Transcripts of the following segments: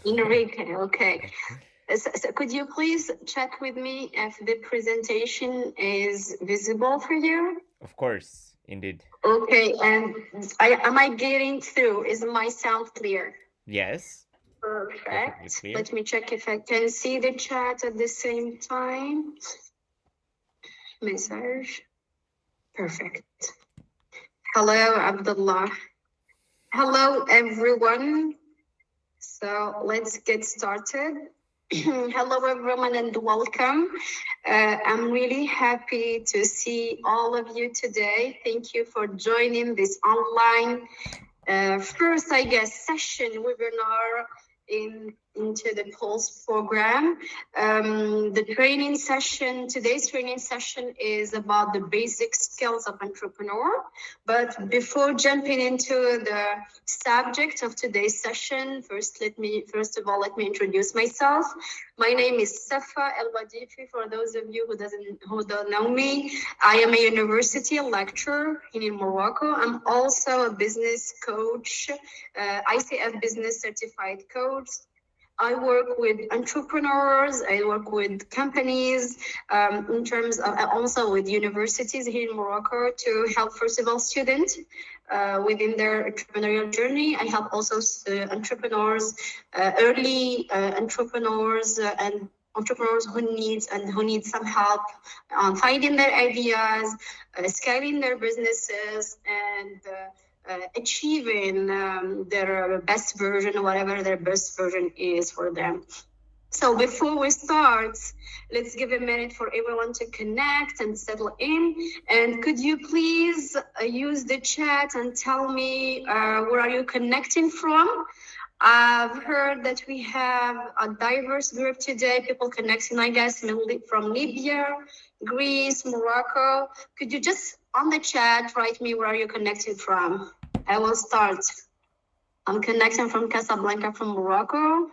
Enrique, okay. So could you please check with me if the presentation is visible for you? Of course, indeed. Okay, and am I getting through? Is my sound clear? Yes, perfectly Perfect. clear. Let me check if I can see the chat at the same time. Message. Perfect. Hello, Abdullah. Hello, everyone. So let's get started. Hello, everyone, and welcome. I'm really happy to see all of you today. Thank you for joining this online first, I guess, session webinar into the Pulse program. Today's training session is about the basic skills of entrepreneur. But before jumping into the subject of today's session, first of all, let me introduce myself. My name is Safaa Elouadifi. For those of you who don't know me, I am a university lecturer in Morocco. I'm also a business coach, ICF business certified coach. I work with entrepreneurs, I work with companies, in terms of also with universities here in Morocco to help, first of all, students within their entrepreneurial journey. I help also entrepreneurs, early entrepreneurs and entrepreneurs who need some help on finding their ideas, scaling their businesses, and achieving their best version, whatever their best version is for them. So before we start, let's give a minute for everyone to connect and settle in. And could you please use the chat and tell me where are you connecting from? I've heard that we have a diverse group today, people connecting, I guess, from Libya, Greece, Morocco. Could you just, on the chat, write me where are you connecting from? I will start. I'm connecting from Casablanca, from Morocco.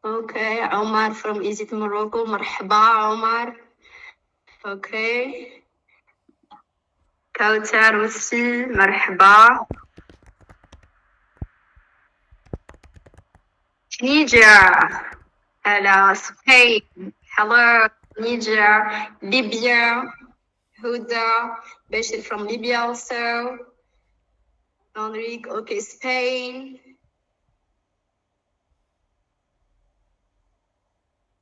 Okay, Omar from Egypt, Morocco. Marhaba, Omar. Okay. Kautar Wassi, marhaba. Tunisia. Hello, Spain. Hello, Tunisia. Libya. Huda. Bashir from Libya also. Enrique, okay, Spain.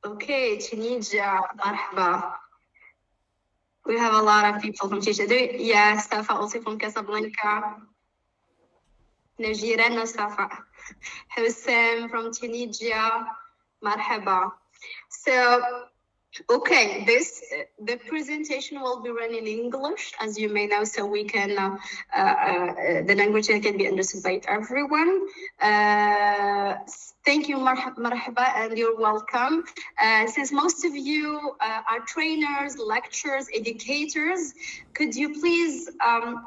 Okay, Tunisia, marhaba. We have a lot of people from Tunisia. Yeah, Safaa also from Casablanca. Najirana Safaa. Hussein from Tunisia, marhaba. So, okay, the presentation will be run in English, as you may know, so we can the language can be understood by everyone. Thank you, marhaba, and you're welcome. Since most of you are trainers, lecturers, educators, could you please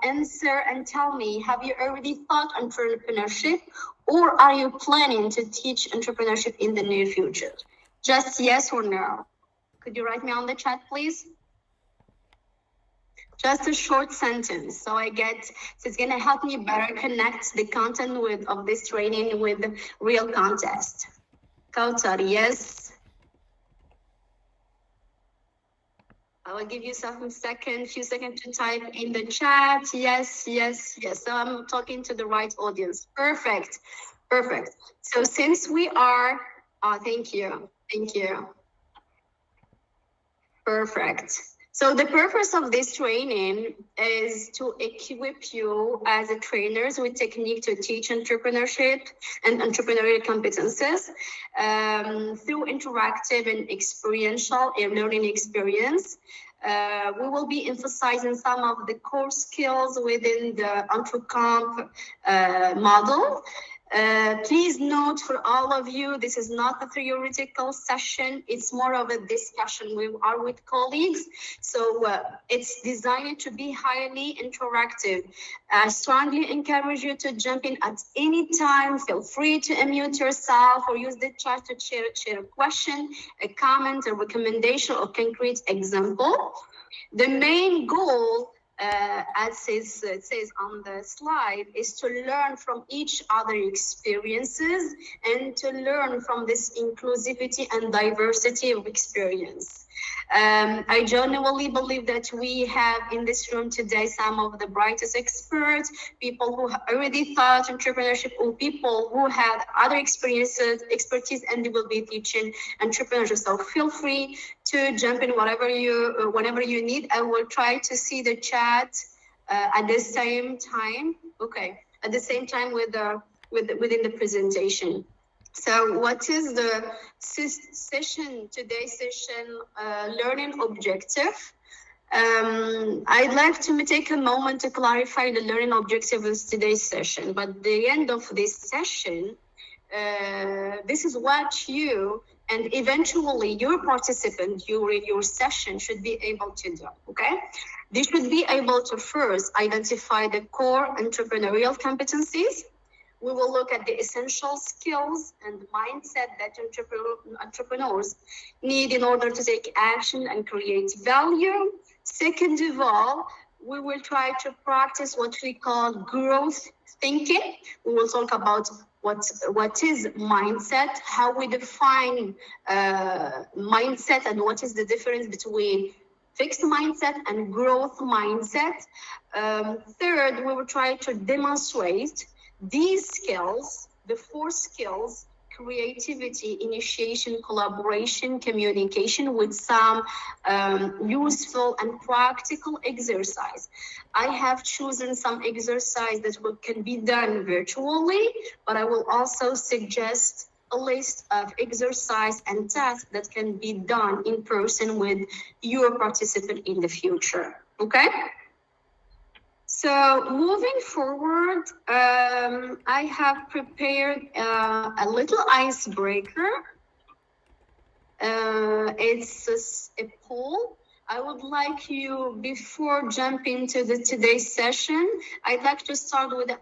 answer and tell me, have you already thought entrepreneurship, or are you planning to teach entrepreneurship in the near future? Just yes or no. Could you write me on the chat, please? Just a short sentence, so it's gonna help me better connect the content of this training with real context. Kautar, yes. I will give you few seconds to type in the chat. Yes, yes, yes. So I'm talking to the right audience. Perfect, perfect. So since we are, thank you. Perfect. So the purpose of this training is to equip you as a trainers with technique to teach entrepreneurship and entrepreneurial competences through interactive and experiential learning experience. We will be emphasizing some of the core skills within the EntreComp model. Please note for all of you, this is not a theoretical session. It's more of a discussion. We are with colleagues. So it's designed to be highly interactive. I strongly encourage you to jump in at any time. Feel free to unmute yourself or use the chat to share a question, a comment, a recommendation, or concrete example. The main goal as it says on the slide, is to learn from each other experiences and to learn from this inclusivity and diversity of experience. I genuinely believe that we have in this room today some of the brightest experts, people who already thought entrepreneurship, or people who had other expertise, and they will be teaching entrepreneurship. So feel free to jump in whenever you need. I will try to see the chat at the same time. Okay, at the same time within the presentation. So what is the today's session learning objective? I'd like to take a moment to clarify the learning objective of today's session, but at the end of this session, this is what you and eventually your participant during your session should be able to do, okay? They should be able to first identify the core entrepreneurial competencies. We will look at the essential skills and mindset that entrepreneurs need in order to take action and create value. Second of all, we will try to practice what we call growth thinking. We will talk about what is mindset, how we define mindset, and what is the difference between fixed mindset and growth mindset. Third, we will try to demonstrate these skills, the 4 skills: creativity, initiation, collaboration, communication, with some useful and practical exercise. I have chosen some exercise that can be done virtually, but I will also suggest a list of exercise and tasks that can be done in person with your participant in the future, okay? So moving forward, I have prepared a little icebreaker. It's a poll. I would like you, before jumping to today's session, I'd like to start with a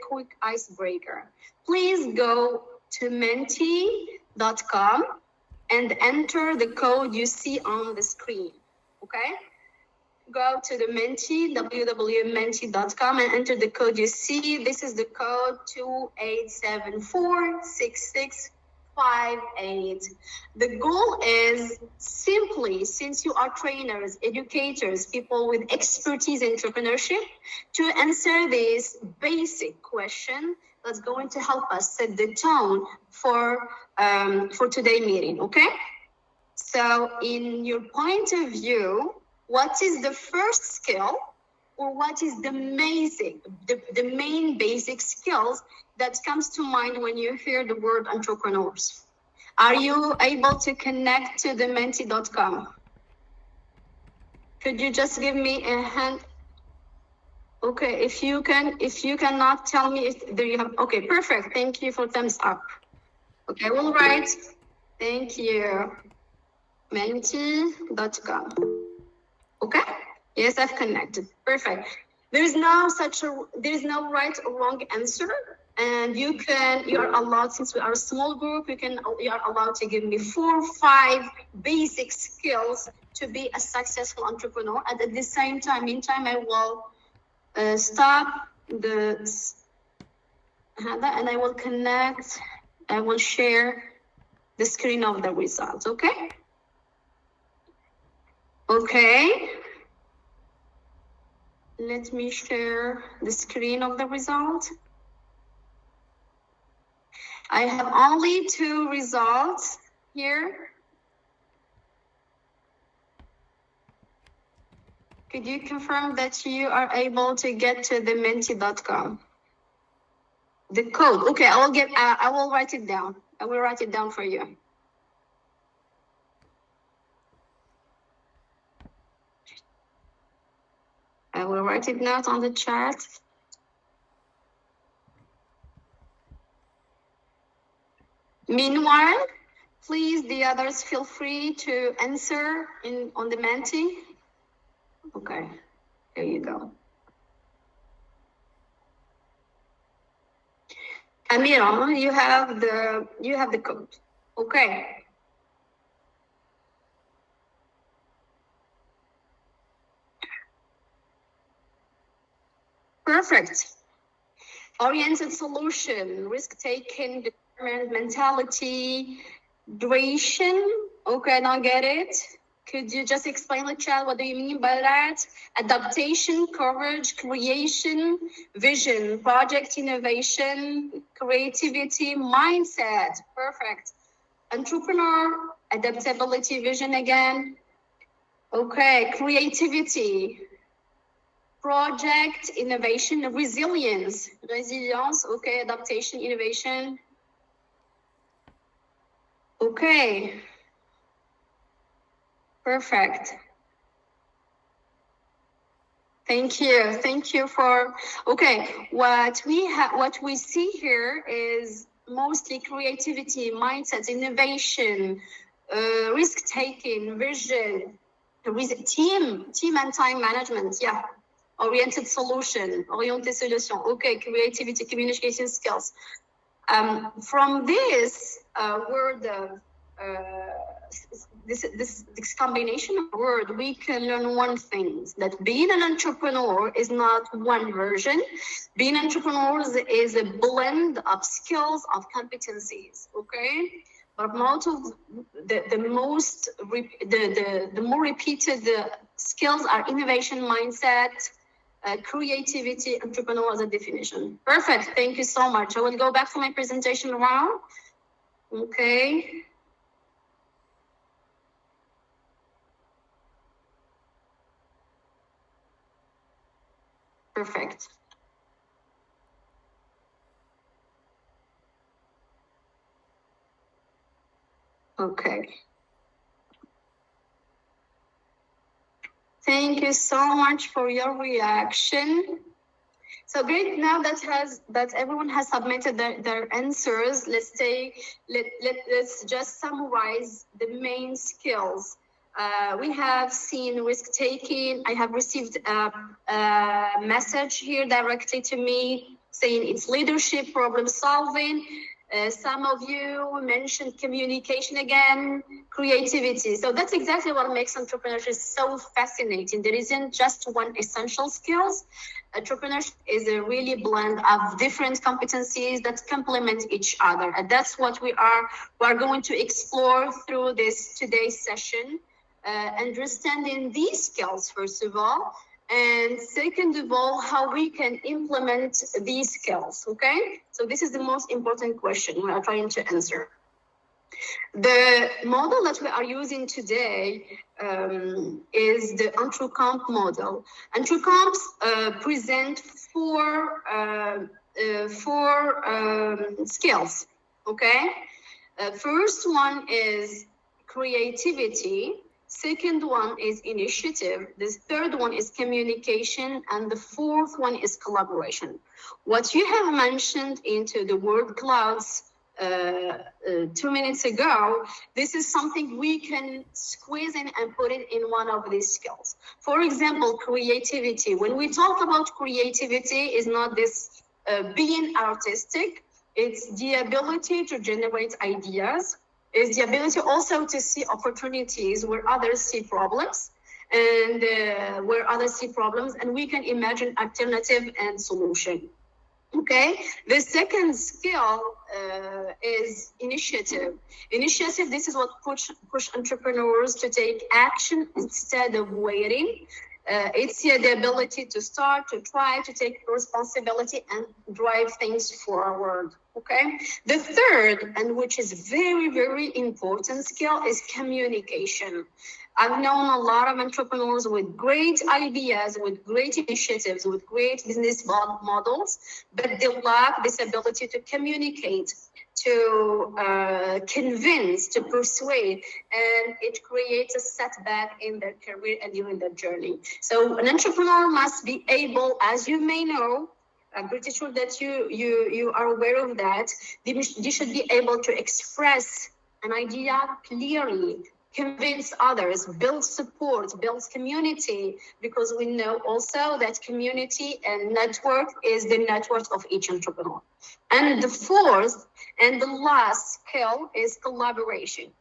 quick icebreaker. Please go to menti.com and enter the code you see on the screen, okay? Go to the Menti, www.menti.com, and enter the code you see. This is the code 28746658. The goal is simply, since you are trainers, educators, people with expertise in entrepreneurship, to answer this basic question that's going to help us set the tone for today's meeting, okay? So in your point of view, what is the first skill, or what is the main basic skills that comes to mind when you hear the word entrepreneurs? Are you able to connect to the menti.com? Could you just give me a hand? Okay, if you cannot tell me if there you have, okay, perfect. Thank you for thumbs up. Okay, we'll write, thank you, menti.com. Okay, yes, I've connected, perfect. There's no right or wrong answer, and you are allowed, since we are a small group, you are allowed to give me 4 or 5 basic skills to be a successful entrepreneur. And at the same time, meantime, I will stop and I will connect. I will share the screen of the results. Okay. Okay. Let me share the screen of the result. I have only 2 results here. Could you confirm that you are able to get to the menti.com? The code. Okay, I will write it down. I will write it down for you. I will write it down on the chat. Meanwhile, please, the others, feel free to answer on the Menti. Okay, there you go. Amira, you have the code. Okay. Perfect. Oriented solution, risk-taking, determined mentality, duration. Okay, I don't get it. Could you just explain the chat? What do you mean by that? Adaptation, courage, creation, vision, project innovation, creativity, mindset. Perfect. Entrepreneur, adaptability, vision again. Okay, creativity, project, innovation, resilience, okay, adaptation, innovation. Okay, perfect. Thank you for, okay, what we see here is mostly creativity, mindset, innovation, risk-taking, vision, team and time management, yeah. Oriented solution, okay, creativity, communication skills. From this word, this combination of word, we can learn one thing, that being an entrepreneur is not one version. Being an entrepreneur is a blend of skills, of competencies, okay? But most of the more repeated skills are innovation, mindset, creativity, entrepreneur as a definition. Perfect, thank you so much. I will go back to my presentation now. Okay. Perfect. Okay. Thank you so much for your reaction. So great, now that everyone has submitted their answers, let's just summarize the main skills. We have seen risk-taking. I have received a message here directly to me saying it's leadership, problem solving. Some of you mentioned communication again, creativity. So that's exactly what makes entrepreneurship so fascinating. There isn't just one essential skills. Entrepreneurship is a really blend of different competencies that complement each other. And that's what we are going to explore through this today's session. Understanding these skills, first of all, and second of all, how we can implement these skills, okay? So this is the most important question we are trying to answer. The model that we are using today is the EntreComp model. EntreComps present four skills, okay? First one is creativity. Second one is initiative. The third one is communication. And the fourth one is collaboration. What you have mentioned into the word clouds 2 minutes ago, this is something we can squeeze in and put it in one of these skills. For example, creativity. When we talk about creativity, is not this being artistic. It's the ability to generate ideas. Is the ability also to see opportunities where others see problems, and we can imagine alternative and solution. Okay, the second skill is initiative. Initiative, this is what push entrepreneurs to take action instead of waiting. It's the ability to start, to try, to take responsibility and drive things forward, okay? The third, and which is very, very important skill, is communication. I've known a lot of entrepreneurs with great ideas, with great initiatives, with great business models, but they lack this ability to communicate, to convince, to persuade, and it creates a setback in their career and during their journey. So an entrepreneur must be able, as you may know, I'm pretty sure that you are aware of that, they should be able to express an idea clearly, convince others, build support, build community, because we know also that community and network is the network of each entrepreneur. And the fourth and the last skill is collaboration.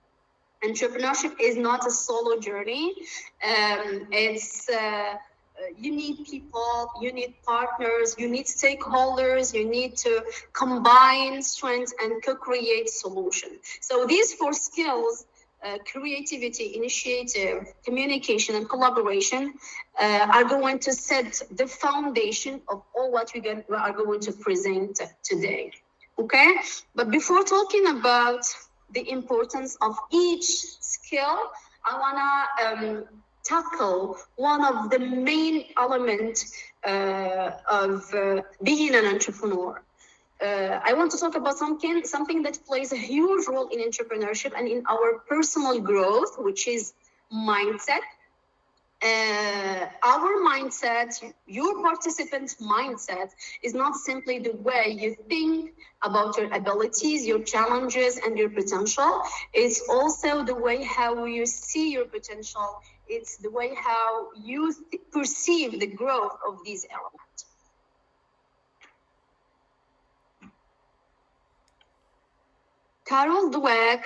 Entrepreneurship is not a solo journey. you need people, you need partners, you need stakeholders, you need to combine strengths and co-create solutions. So these 4 skills, creativity, initiative, communication, and collaboration, are going to set the foundation of all what we are going to present today. Okay, but before talking about the importance of each skill, I wanna tackle one of the main elements of being an entrepreneur. I want to talk about something that plays a huge role in entrepreneurship and in our personal growth, which is mindset. Our mindset, your participant's mindset, is not simply the way you think about your abilities, your challenges, and your potential. It's also the way how you see your potential. It's the way how you perceive the growth of these elements. Carol Dweck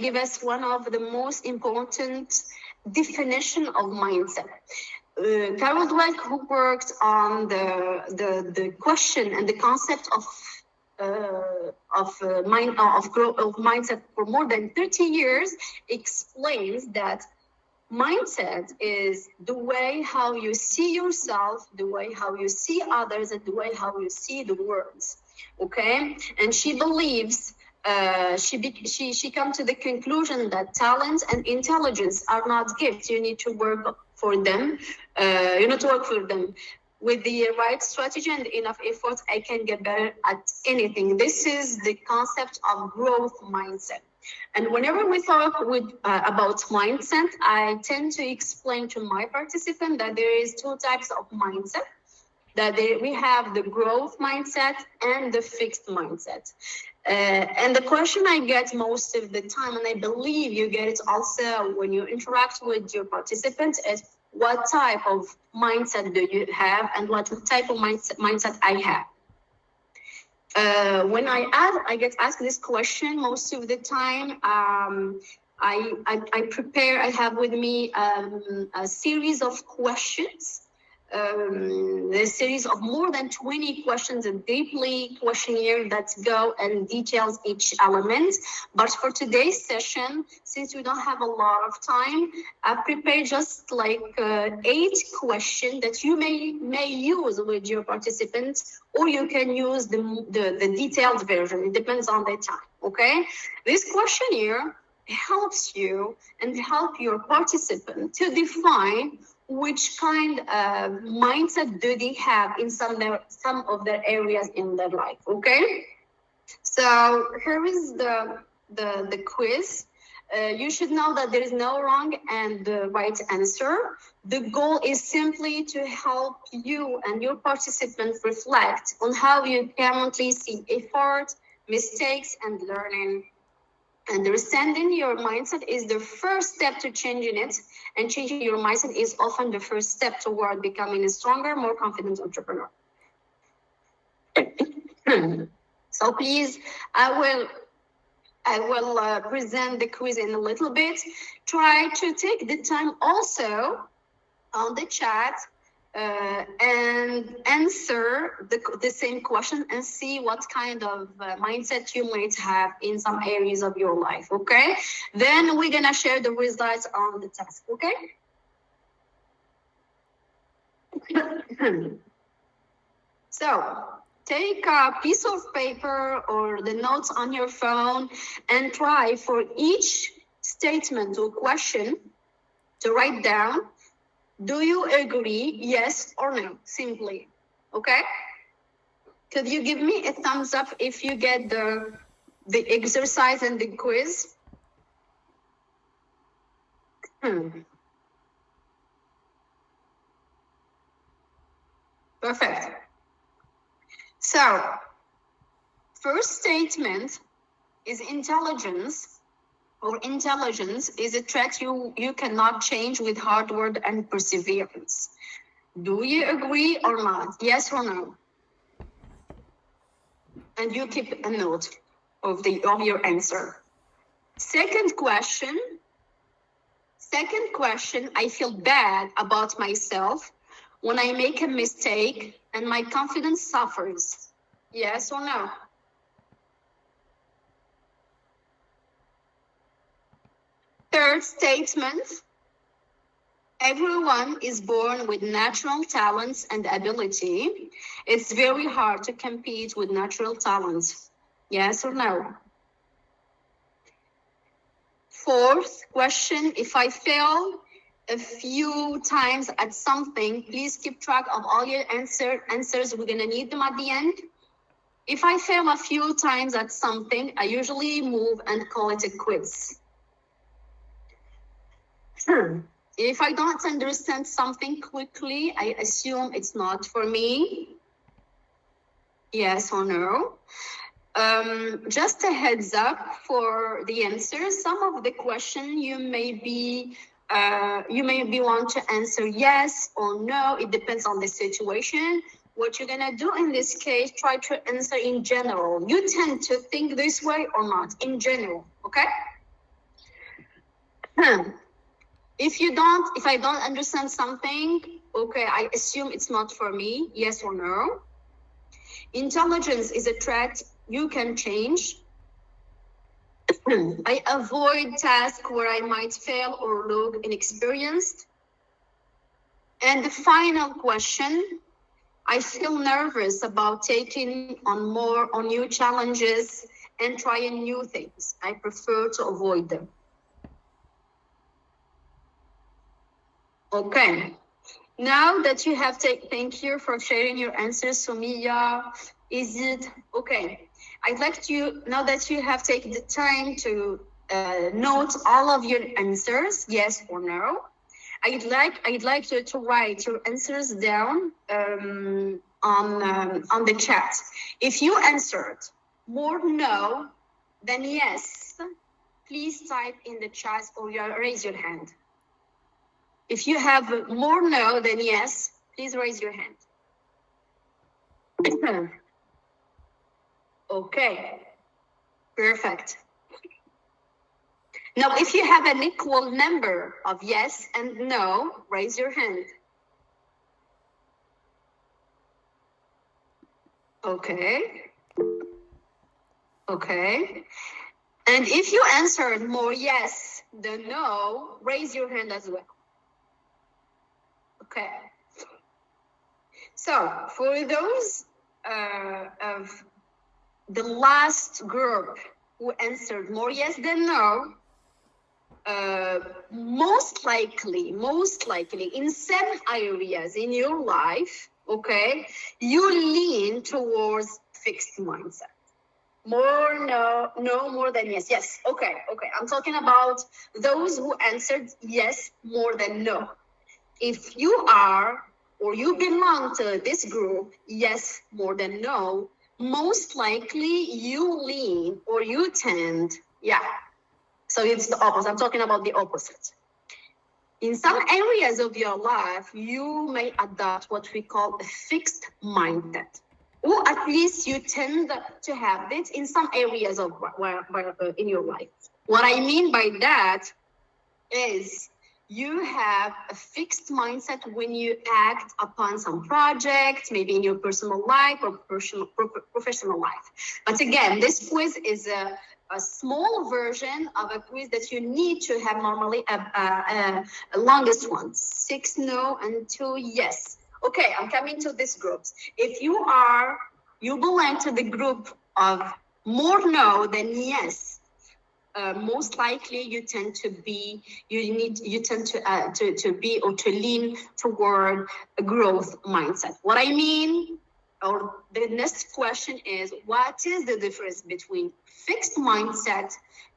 gave us one of the most important definition of mindset. Carol Dweck, who worked on the question and the concept of mindset for more than 30 years, explains that mindset is the way how you see yourself, the way how you see others, and the way how you see the world. Okay, and she believes she comes to the conclusion that talent and intelligence are not gifts. You need to work for them. You need to work for them. With the right strategy and enough effort, I can get better at anything. This is the concept of growth mindset. And whenever we talk about mindset, I tend to explain to my participant that there is 2 types of mindset. That we have the growth mindset and the fixed mindset. And the question I get most of the time, and I believe you get it also when you interact with your participants, is what type of mindset do you have and what type of mindset I have. When I get asked this question most of the time, I have with me a series of questions. A series of more than 20 questions, a deeply questionnaire that go and details each element. But for today's session, since we don't have a lot of time, I've prepared just like 8 questions that you may use with your participants, or you can use the detailed version. It depends on the time, okay? This questionnaire helps you and help your participant to define which kind of mindset do they have in some of their areas in their life, okay? So here is the quiz. You should know that there is no wrong and right answer. The goal is simply to help you and your participants reflect on how you currently see effort, mistakes, and learning. Understanding your mindset is the first step to changing it, and changing your mindset is often the first step toward becoming a stronger, more confident entrepreneur. So please, I will present the quiz in a little bit. Try to take the time also on the chat and answer the same question and see what kind of mindset you might have in some areas of your life, okay? Then we're gonna share the results on the task, okay? So take a piece of paper or the notes on your phone and try for each statement or question to write down, do you agree, yes or no, simply, okay? Could you give me a thumbs up if you get the exercise and the quiz? Perfect. So, first statement is intelligence is a trait you cannot change with hard work and perseverance. Do you agree or not? Yes or no? And you keep a note of your answer. Second question Second question, I feel bad about myself when I make a mistake and my confidence suffers. Yes or no? Third statement, everyone is born with natural talents and ability. It's very hard to compete with natural talents. Yes or no? Fourth question, if I fail a few times at something, please keep track of all your answers. We're gonna need them at the end. If I fail a few times at something, I usually move and call it a quiz. If I don't understand something quickly, I assume it's not for me. Yes or no? Just a heads up for the answers. Some of the question you may want to answer yes or no. It depends on the situation. What you're gonna do in this case, try to answer in general. You tend to think this way or not, in general, okay? If I don't understand something, okay, I assume it's not for me, yes or no. Intelligence is a trait you can change. I avoid tasks where I might fail or look inexperienced. And the final question, I feel nervous about taking on new challenges and trying new things. I prefer to avoid them. Okay, now that you have thank you for sharing your answers, Soumya. Is it okay? I'd like to, now that you have taken the time to note all of your answers, yes or no, I'd like to write your answers down on the chat. If you answered more no than yes, please type in the chat or raise your hand. If you have more no than yes, please raise your hand. Okay, perfect. Now, if you have an equal number of yes and no, raise your hand. Okay. Okay. And if you answered more yes than no, raise your hand as well. Okay. So for those of the last group who answered more yes than no, most likely in some areas in your life, okay, you lean towards fixed mindset. More no more than yes. Yes, okay. I'm talking about those who answered yes more than no. If you are or you belong to this group, yes more than no, most likely you lean or you tend, yeah. So it's the opposite. I'm talking about the opposite. In some areas of your life, you may adopt what we call a fixed mindset, or at least you tend to have it in some areas of in your life. What I mean by that is you have a fixed mindset when you act upon some project, maybe in your personal life or professional life. But again, this quiz is a small version of a quiz that you need to have normally a longest one, 6 no and 2 yes. Okay, I'm coming to these groups. If you belong to the group of more no than yes, most likely you tend to be or to lean toward a growth mindset. What I mean, or the next question is, what is the difference between fixed mindset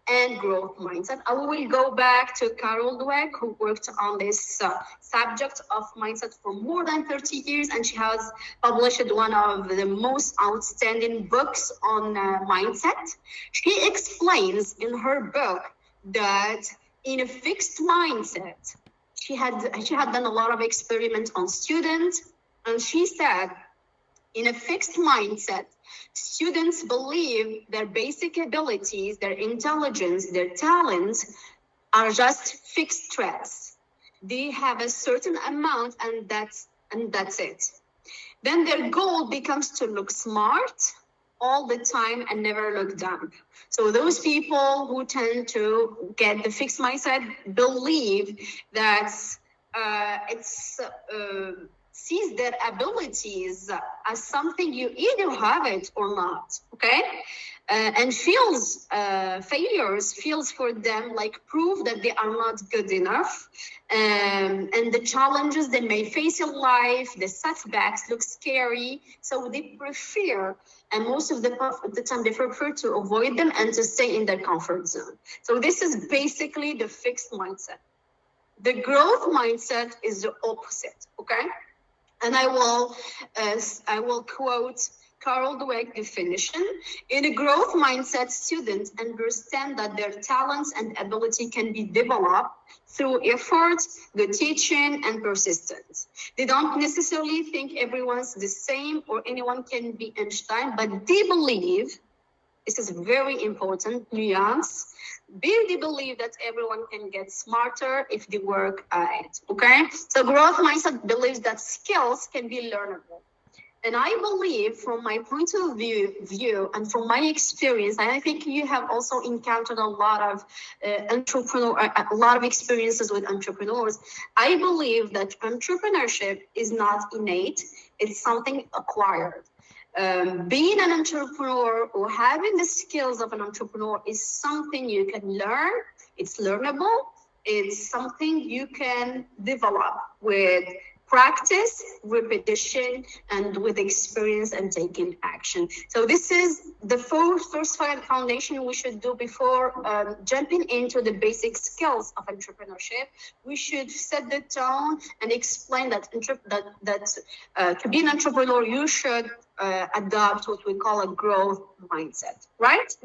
and growth mindset? I will go back to Carol Dweck, who worked on this subject of mindset for more than 30 years, and she has published one of the most outstanding books on mindset. She explains in her book that in a fixed mindset, she had done a lot of experiments on students, and she said, in a fixed mindset, students believe their basic abilities, their intelligence, their talents are just fixed threads. They have a certain amount, and that's it. Then their goal becomes to look smart all the time and never look dumb. So those people who tend to get the fixed mindset believe that sees their abilities as something you either have it or not, okay? And feels for them like proof that they are not good enough. And the challenges they may face in life, the setbacks look scary. So they prefer, and most of the time they prefer to avoid them and to stay in their comfort zone. So this is basically the fixed mindset. The growth mindset is the opposite, okay? And I will quote Carol Dweck definition. In a growth mindset, students understand that their talents and ability can be developed through effort, good teaching, and persistence. They don't necessarily think everyone's the same or anyone can be Einstein, but they believe, this is very important nuance, they believe that everyone can get smarter if they work at it, okay? So growth mindset believes that skills can be learnable. And I believe, from my point of view and from my experience, and I think you have also encountered a lot of experiences with entrepreneurs. I believe that entrepreneurship is not innate; it's something acquired. Being an entrepreneur or having the skills of an entrepreneur is something you can learn. It's learnable. It's something you can develop with practice, repetition, and with experience and taking action. So this is the first foundation we should do before jumping into the basic skills of entrepreneurship. We should set the tone and explain that to be an entrepreneur, you should adopt what we call a growth mindset, right?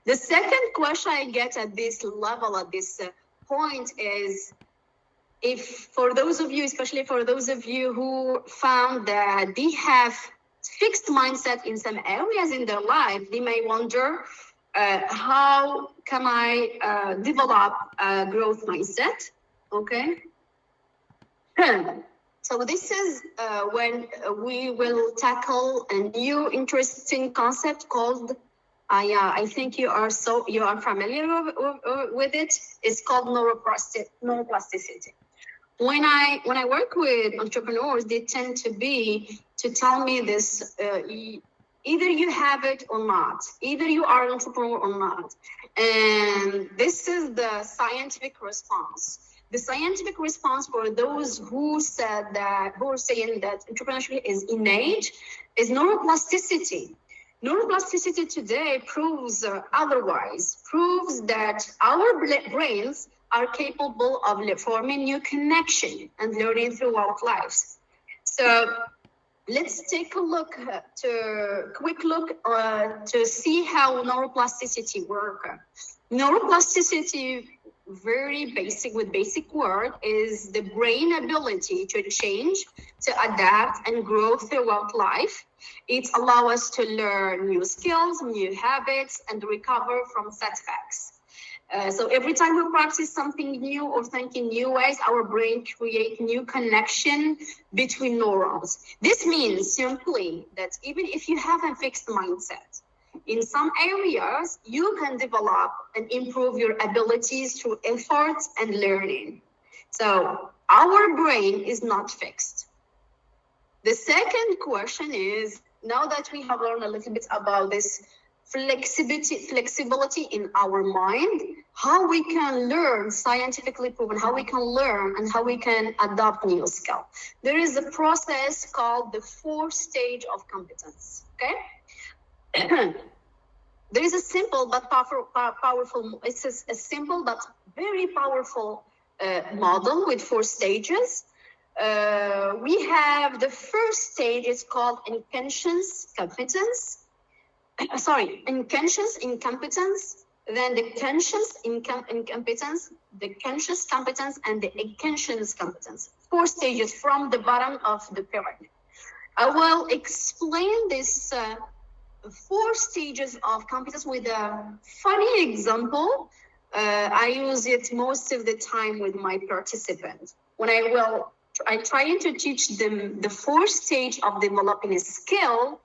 The second question I get at this level, at this point is, if for those of you, especially for those of you who found that they have fixed mindset in some areas in their life, they may wonder, how can I develop a growth mindset? Okay. So this is when we will tackle a new interesting concept called, I think you are familiar with it. It's called neuroplasticity. When I work with entrepreneurs, they tend to tell me this, either you have it or not, either you are an entrepreneur or not. And this is the scientific response. The scientific response for those who are saying that entrepreneurship is innate is neuroplasticity. Neuroplasticity today proves otherwise, proves that our brains are capable of forming new connection and learning throughout lives. So let's take a quick look to see how neuroplasticity works. Neuroplasticity, very basic, with basic word, is the brain ability to change, to adapt and grow throughout life. It allows us to learn new skills, new habits, and recover from setbacks. So every time we practice something new or think in new ways, our brain creates new connection between neurons. This means simply that even if you have a fixed mindset, in some areas, you can develop and improve your abilities through effort and learning. So our brain is not fixed. The second question is, now that we have learned a little bit about this flexibility in our mind, how we can learn, scientifically proven, how we can learn and how we can adopt new skill. There is a process called the 4 stage of competence, okay? There is a simple but powerful, it's a simple but very powerful model with 4 stages. We have the first stage, is called unconscious competence. Unconscious incompetence, then the conscious incompetence, the conscious competence, and the unconscious competence. 4 stages from the bottom of the pyramid. I will explain this 4 stages of competence with a funny example I use it most of the time with my participants. When I try to teach them the fourth stage of developing a skill.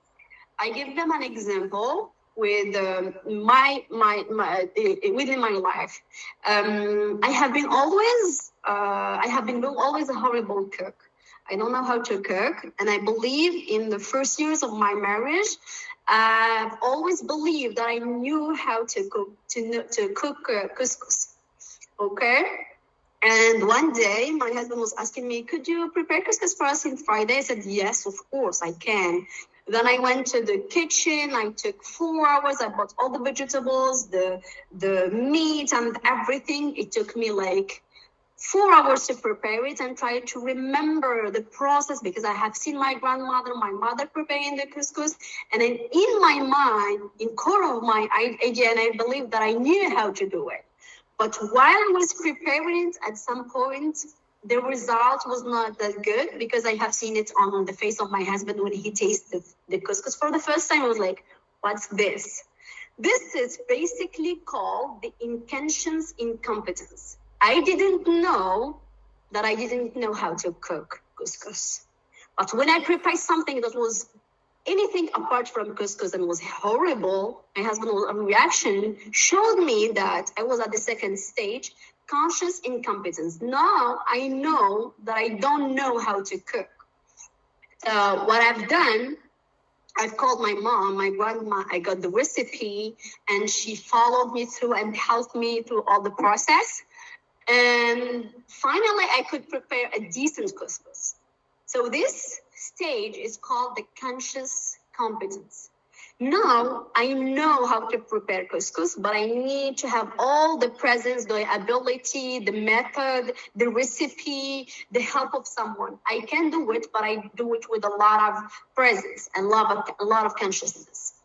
I give them an example with within my life. I have been always a horrible cook. I don't know how to cook, and I believe in the first years of my marriage, I've always believed that I knew how to cook couscous. Okay. And one day, my husband was asking me, could you prepare couscous for us on Friday? I said, yes, of course, I can. Then I went to the kitchen. I took 4 hours. I bought all the vegetables, the meat and everything. It took me like 4 hours to prepare it and try to remember the process because I have seen my grandmother, my mother preparing the couscous. And then in my mind, in core of my idea, and I believe that I knew how to do it. But while I was preparing it, at some point, the result was not that good because I have seen it on the face of my husband when he tasted the couscous for the first time. I was like, what's this? This is basically called the intentions incompetence. I didn't know that I didn't know how to cook couscous. But when I prepared something that was anything apart from couscous and was horrible, my husband's reaction showed me that I was at the second stage, conscious incompetence. Now I know that I don't know how to cook. What I've done, I've called my mom, my grandma, I got the recipe, and she followed me through and helped me through all the process. And finally, I could prepare a decent couscous. So this stage is called the conscious competence. Now I know how to prepare couscous, but I need to have all the presence, the ability, the method, the recipe, the help of someone. I can do it, but I do it with a lot of presence and a lot of consciousness.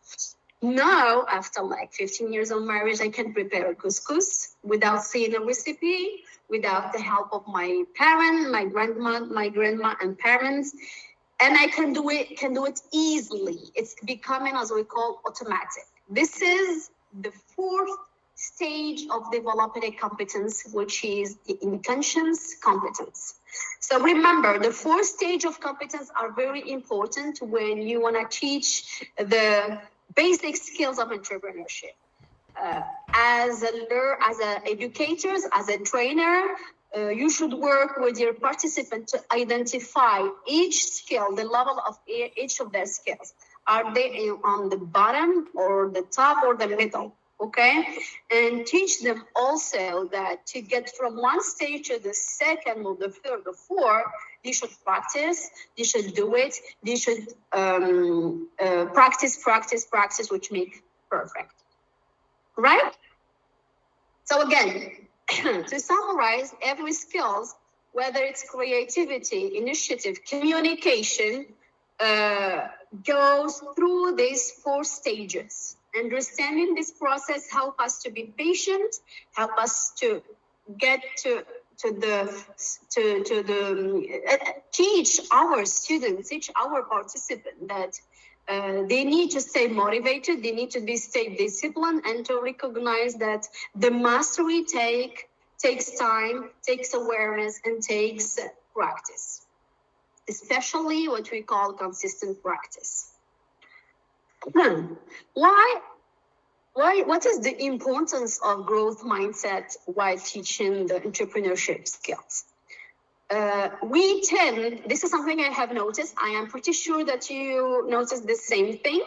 Now, after like 15 years of marriage, I can prepare a couscous without seeing a recipe, without the help of my parents, my grandma and parents. And I can do it easily. It's becoming, as we call, automatic. This is the fourth stage of developing a competence, which is the intentions competence. So remember, the fourth stage of competence are very important when you want to teach the basic skills of entrepreneurship. As educators, as a trainer, you should work with your participant to identify each skill, the level of each of their skills. Are they on the bottom or the top or the middle? Okay, and teach them also that to get from one stage to the second or the third or fourth, they should practice, they should do it, they should practice, which make perfect, right? So again, to summarize, every skills, whether it's creativity, initiative, communication, goes through these 4 stages. Understanding this process help us to be patient, help us to get to teach our students, teach our participants that they need to stay motivated, they need to stay disciplined, and to recognize that the mastery takes time, takes awareness, and takes practice, especially what we call consistent practice. What is the importance of growth mindset while teaching the entrepreneurship skills? This is something I have noticed. I am pretty sure that you notice the same thing.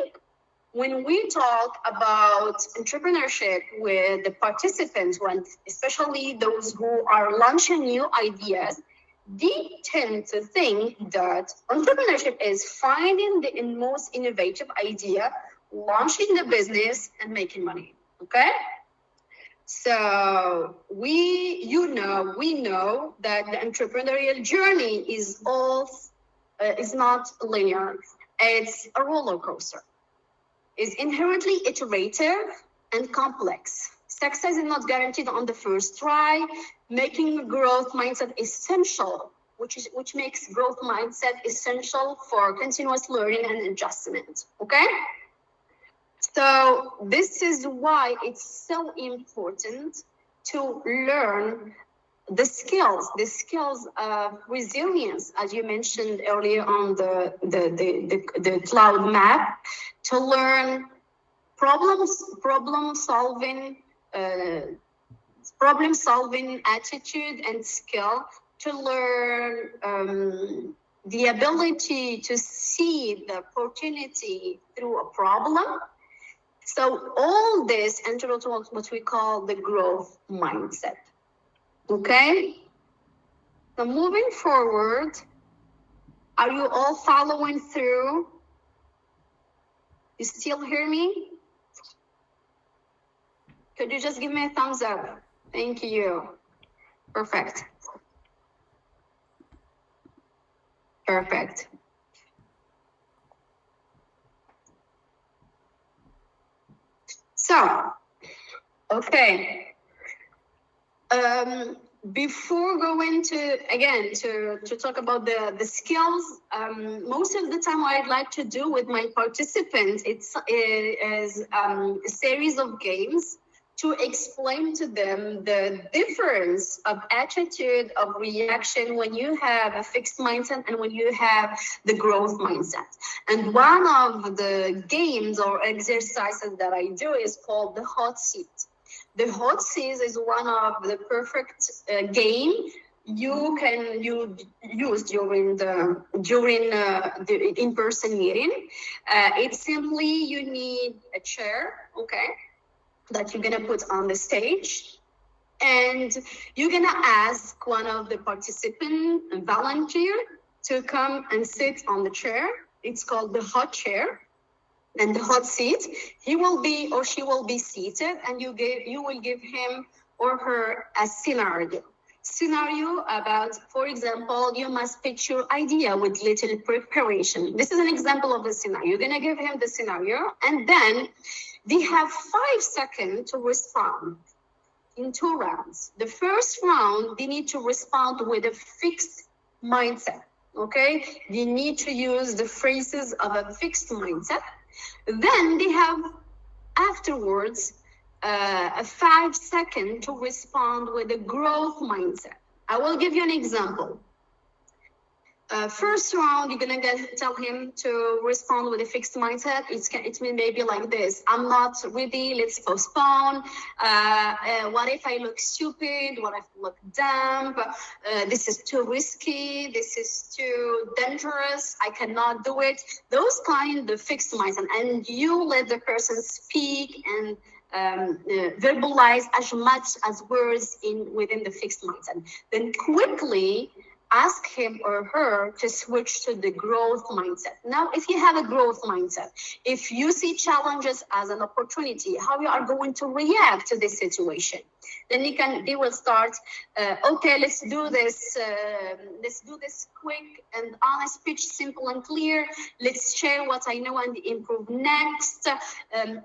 When we talk about entrepreneurship with the participants, especially those who are launching new ideas, they tend to think that entrepreneurship is finding the most innovative idea, launching the business, and making money. Okay? So we know that the entrepreneurial journey is not linear. It's a roller coaster. It's inherently iterative and complex. Success is not guaranteed on the first try. Making a growth mindset essential, which makes growth mindset essential for continuous learning and adjustment. Okay? So this is why it's so important to learn the skills of resilience, as you mentioned earlier on the cloud map, to learn problem solving attitude and skill, to learn the ability to see the opportunity through a problem. So all this enter into what we call the growth mindset. Okay, so moving forward, are you all following through? You still hear me? Could you just give me a thumbs up? Thank you. Perfect. Perfect. So, okay. Before going to talk about the skills, most of the time what I'd like to do with my participants, is a series of games to explain to them the difference of attitude, of reaction when you have a fixed mindset and when you have the growth mindset. And one of the games or exercises that I do is called the hot seat. The hot seat is one of the perfect game you can use during the in-person meeting. It's simply you need a chair, okay, that you're gonna put on the stage, and you're gonna ask one of the participant volunteer to come and sit on the chair. It's called the hot chair. And the hot seat, he will be or she will be seated, and you will give him or her a scenario about, for example, you must pitch your idea with little preparation. This is an example of the scenario. You're gonna give him the scenario, and then they have 5 seconds to respond in 2 rounds. The first round, they need to respond with a fixed mindset, okay? They need to use the phrases of a fixed mindset. Then they have afterwards a 5 seconds to respond with a growth mindset. I will give you an example. First round, you're gonna tell him to respond with a fixed mindset. It may maybe like this: I'm not ready, let's postpone. What if I look stupid? What if I look dumb? This is too risky, this is too dangerous, I cannot do it. Those kind of fixed mindset, and you let the person speak and verbalize as much as words within the fixed mindset. Then quickly ask him or her to switch to the growth mindset. Now, if you have a growth mindset, if you see challenges as an opportunity, how you are going to react to this situation, then they will start, okay, let's do this quick and honest pitch, simple and clear. Let's share what I know and improve next.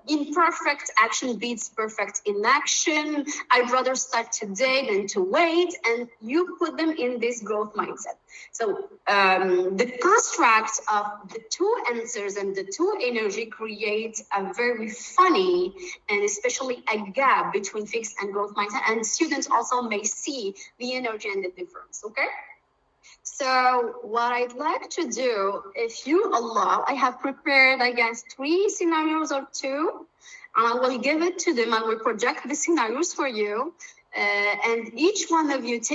Imperfect action beats perfect inaction. I'd rather start today than to wait. And you put them in this growth mindset. So the construct of the 2 answers and the 2 energy create a very funny and especially a gap between fixed and growth mindset. And students also may see the energy and the difference, okay? So what I'd like to do, if you allow, I have prepared, I guess, 3 scenarios or 2, and I will give it to them. I will project the scenarios for you. And each one of you please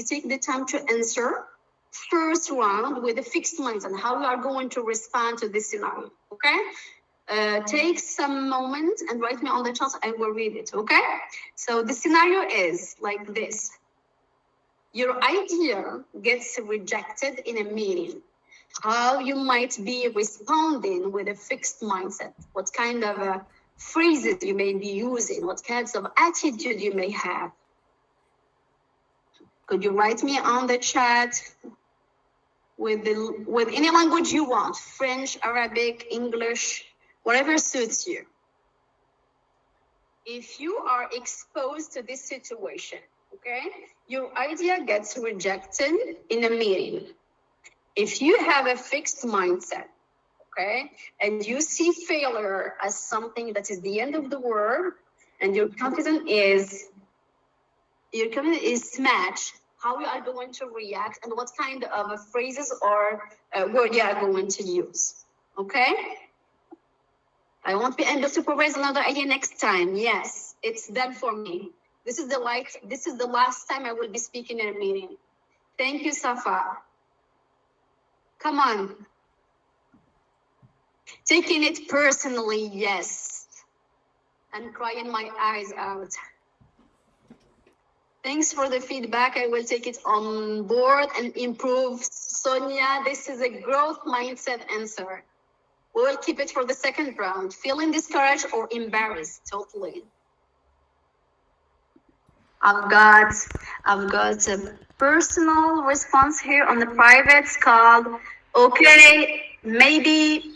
take the time to answer first round with a fixed mindset, how you are going to respond to this scenario, okay? Take some moment and write me on the chat. I will read it, okay? So the scenario is like this. Your idea gets rejected in a meeting. How you might be responding with a fixed mindset. What kind of phrases you may be using. What kinds of attitude you may have. Could you write me on the chat with any language you want? French, Arabic, English, whatever suits you. If you are exposed to this situation, okay, your idea gets rejected in a meeting. If you have a fixed mindset, okay, and you see failure as something that is the end of the world, and your confidence is Your comment is match how you are going to react and what kind of phrases or word you are going to use. Okay? I won't be able to provide another idea next time. Yes, it's done for me. This is the last time I will be speaking in a meeting. Thank you, Safaa. Come on. Taking it personally, yes. And crying my eyes out. Thanks for the feedback. I will take it on board and improve. Sonia, this is a growth mindset answer. We will keep it for the second round. Feeling discouraged or embarrassed, totally. I've got a personal response here on the private called, okay, maybe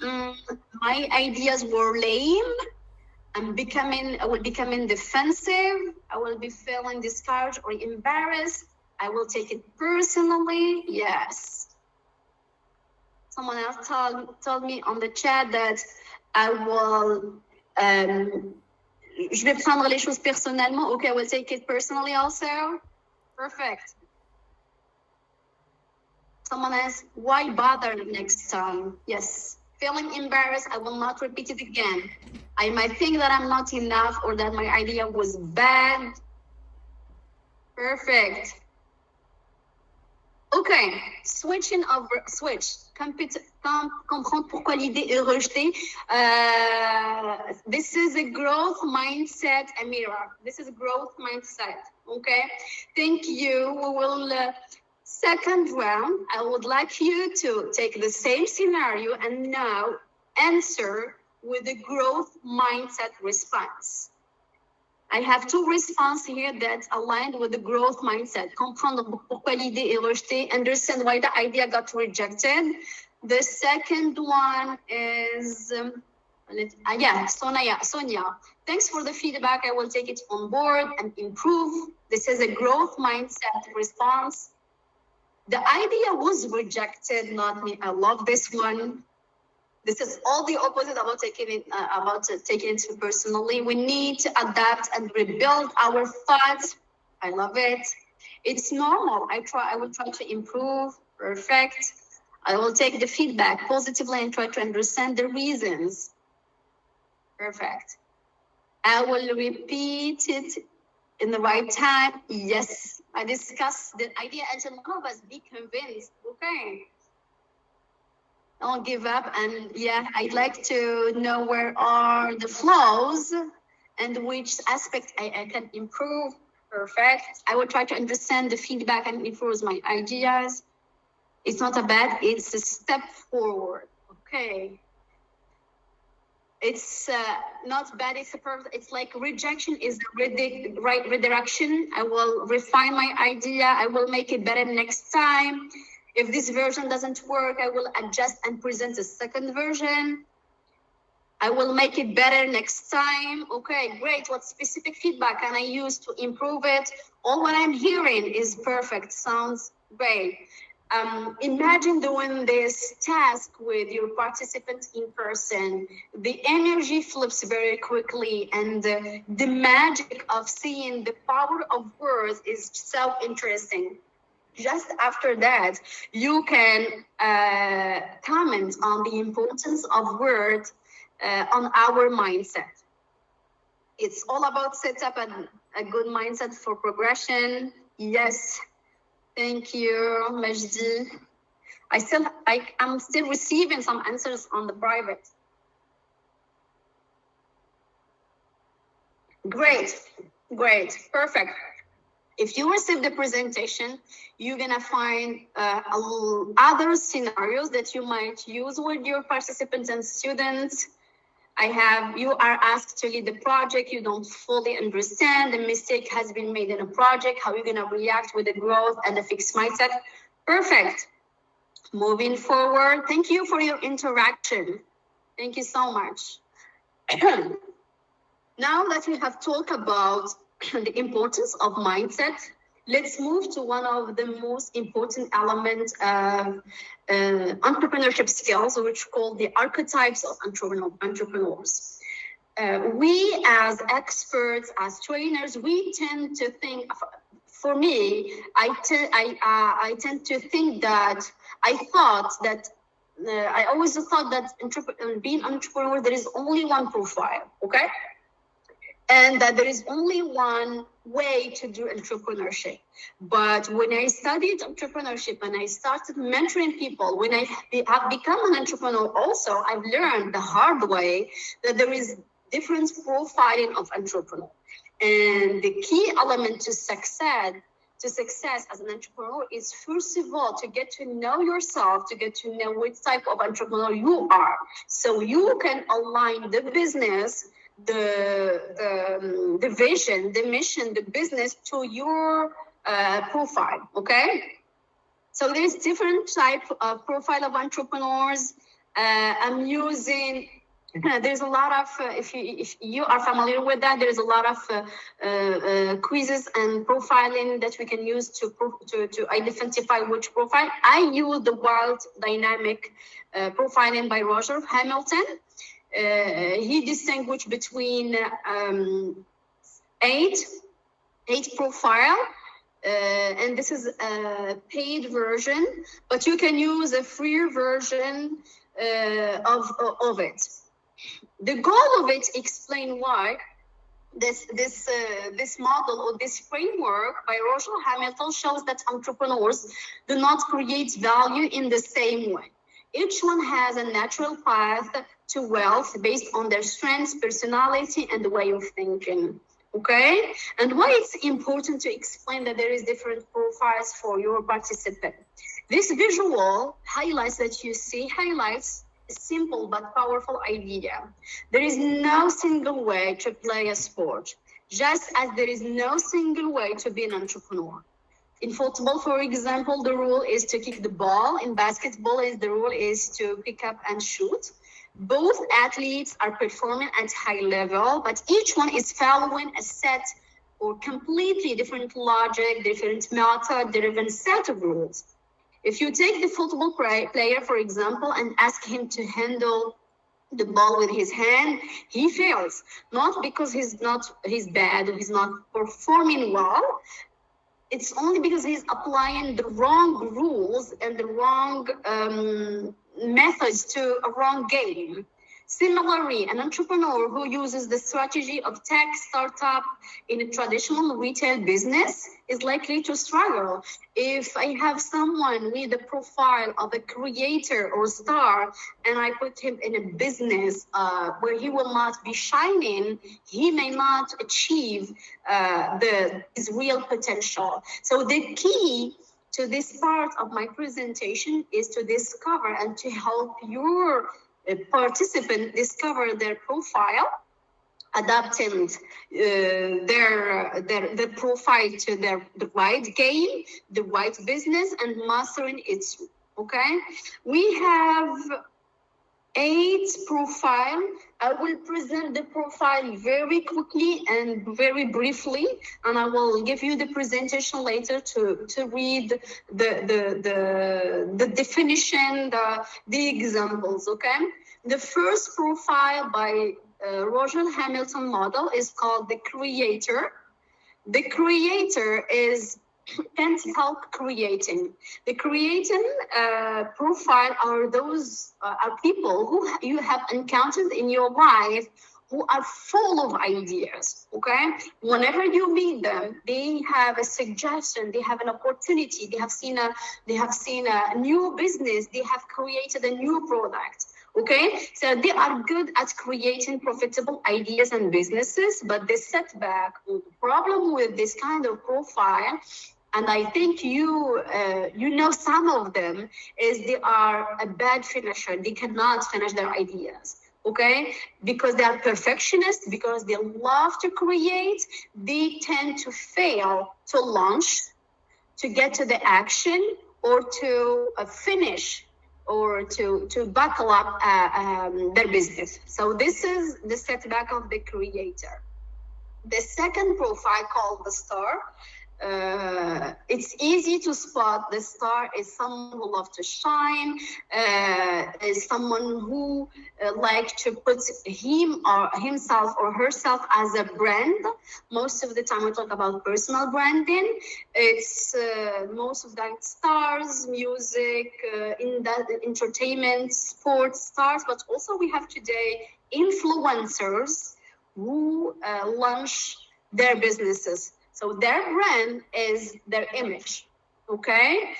my ideas were lame. I will becoming defensive. I will be feeling discouraged or embarrassed. I will take it personally. Yes. Someone else told me on the chat that I will, je vais prendre les choses personnellement. Okay, I will take it personally also. Perfect. Someone else, why bother next time? Yes. Feeling embarrassed, I will not repeat it again. I might think that I'm not enough or that my idea was bad. Perfect. Okay, switch. Comprendre pourquoi l'idée est rejetée. This is a growth mindset, Amira. This is a growth mindset. Okay, thank you. We will second round. I would like you to take the same scenario and now answer with a growth mindset response. I have two responses here that aligned with the growth mindset. Comprendre pourquoi l'idée est rejetée. Understand why the idea got rejected. The second one is, Sonia. Thanks for the feedback. I will take it on board and improve. This is a growth mindset response. The idea was rejected, not me. I love this one. This is all the opposite about taking it personally. We need to adapt and rebuild our thoughts. I love it. It's normal. I will try to improve. Perfect. I will take the feedback positively and try to understand the reasons. Perfect. I will repeat it in the right time. Yes. I discussed the idea until none of us be convinced. Okay. Don't give up. And yeah, I'd like to know where are the flaws and which aspect I can improve. Perfect. I will try to understand the feedback and improve my ideas. It's not a bad, it's a step forward. Okay. It's not bad, it's like rejection is the right redirection. I will refine my idea. I will make it better next time. If this version doesn't work, I will adjust and present a second version. I will make it better next time. Okay, great. What specific feedback can I use to improve it? All what I'm hearing is perfect. Sounds great. Imagine doing this task with your participants in person. The energy flips very quickly, and the magic of seeing the power of words is so interesting. Just after that, you can comment on the importance of words on our mindset. It's all about set up a good mindset for progression. Yes. Thank you, Majdi. I'm still receiving some answers on the private. Great, perfect. If you receive the presentation, you're gonna find other scenarios that you might use with your participants and students. You are asked to lead the project, you don't fully understand, the mistake has been made in a project, how you're gonna react with the growth and the fixed mindset. Perfect. Moving forward, thank you for your interaction. Thank you so much. Now that we have talked about the importance of mindset, let's move to one of the most important elements of entrepreneurship skills, which called the archetypes of entrepreneurs. We as experts, as trainers, we tend to think for me, I tend to think that I always thought that being an entrepreneur, there is only one profile, okay? And that there is only one way to do entrepreneurship. But when I studied entrepreneurship and I started mentoring people, when I have become an entrepreneur also, I've learned the hard way that there is different profiling of entrepreneur. And the key element to success as an entrepreneur is, first of all, to get to know yourself, to get to know which type of entrepreneur you are, so you can align the business, the vision, the mission, the business to your profile, okay? So there's different type of profile of entrepreneurs. I'm using, there's a lot of, if you are familiar with that, there's a lot of quizzes and profiling that we can use to identify which profile. I use the wild dynamic profiling by Roger Hamilton. He distinguished between eight profile, and this is a paid version, but you can use a free version of it. The goal of it explain why this model or this framework by Roger Hamilton shows that entrepreneurs do not create value in the same way. Each one has a natural path to wealth based on their strengths, personality, and the way of thinking. Okay? And why it's important to explain that there is different profiles for your participant. This visual highlights that you see highlights a simple but powerful idea. There is no single way to play a sport, just as there is no single way to be an entrepreneur. In football, for example, the rule is to kick the ball. In basketball, the rule is to pick up and shoot. Both athletes are performing at high level, but each one is following a set or completely different logic, different method, different set of rules. If you take the football player, for example, and ask him to handle the ball with his hand, he fails. Not because he's bad or he's not performing well. It's only because he's applying the wrong rules and the wrong methods to a wrong game. Similarly, an entrepreneur who uses the strategy of tech startup in a traditional retail business is likely to struggle. If I have someone with the profile of a creator or star and I put him in a business where he will not be shining, he may not achieve his real potential. So the key to this part of my presentation is to discover and to help your participant discover their profile, adapting their profile to the right game, the right business, and mastering it. Okay, we have 8 profile. I will present the profile very quickly and very briefly, and I will give you the presentation later to read the definition, the examples, okay? The first profile by Roger Hamilton model is called the creator. The creator can't help creating. The creating profile are those are people who you have encountered in your life who are full of ideas, okay? Whenever you meet them, they have a suggestion, they have an opportunity, they have seen a new business, they have created a new product. Okay, so they are good at creating profitable ideas and businesses, but the setback or the problem with this kind of profile, and I think you know some of them, is they are a bad finisher. They cannot finish their ideas, okay? Because they are perfectionists, because they love to create, they tend to fail to launch, to get to the action, or to finish, or to buckle up their business. So this is the setback of the creator. The second profile, called the star, It's easy to spot the star is someone who loves to shine, is someone who like to put himself or herself as a brand. Most of the time we talk about personal branding. It's most of that stars, music, in that entertainment, sports stars, but also we have today influencers who launch their businesses. So their brand is their image, okay?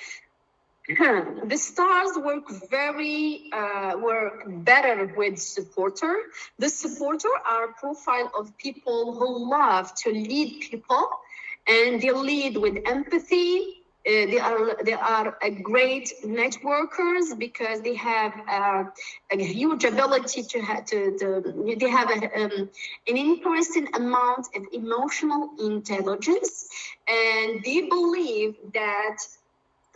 The stars work better with supporter. The supporter are a profile of people who love to lead people, and they lead with empathy. They are a great networkers because they have a huge ability they have an interesting amount of emotional intelligence, and they believe that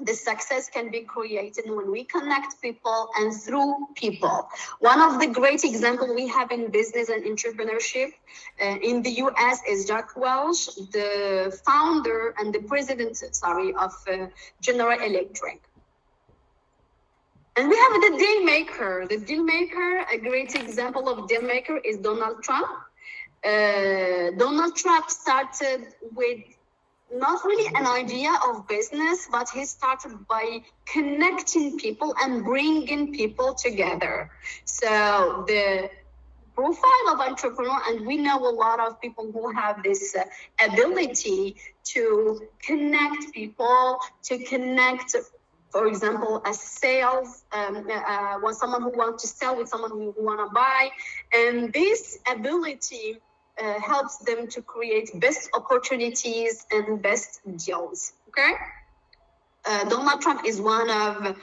the success can be created when we connect people and through people. One of the great examples we have in business and entrepreneurship in the US is Jack Welch, the founder and the president, of General Electric. And we have the deal maker. The deal maker, a great example of deal maker is Donald Trump. Donald Trump started with not really an idea of business, but he started by connecting people and bringing people together. So the profile of entrepreneur, and we know a lot of people who have this ability to connect people, to connect, for example, a sales, someone who wants to sell with someone who want to buy. And this ability helps them to create best opportunities and best deals, okay? Donald Trump is one of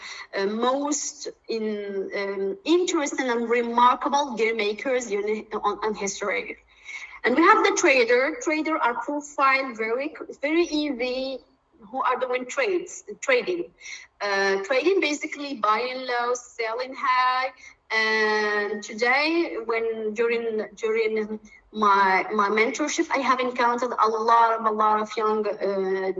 most interesting and remarkable deal makers in history. And we have the trader. Trader are profiled very easy, who are doing trading. Trading basically buying low, selling high. And today, during my mentorship, I have encountered a lot of young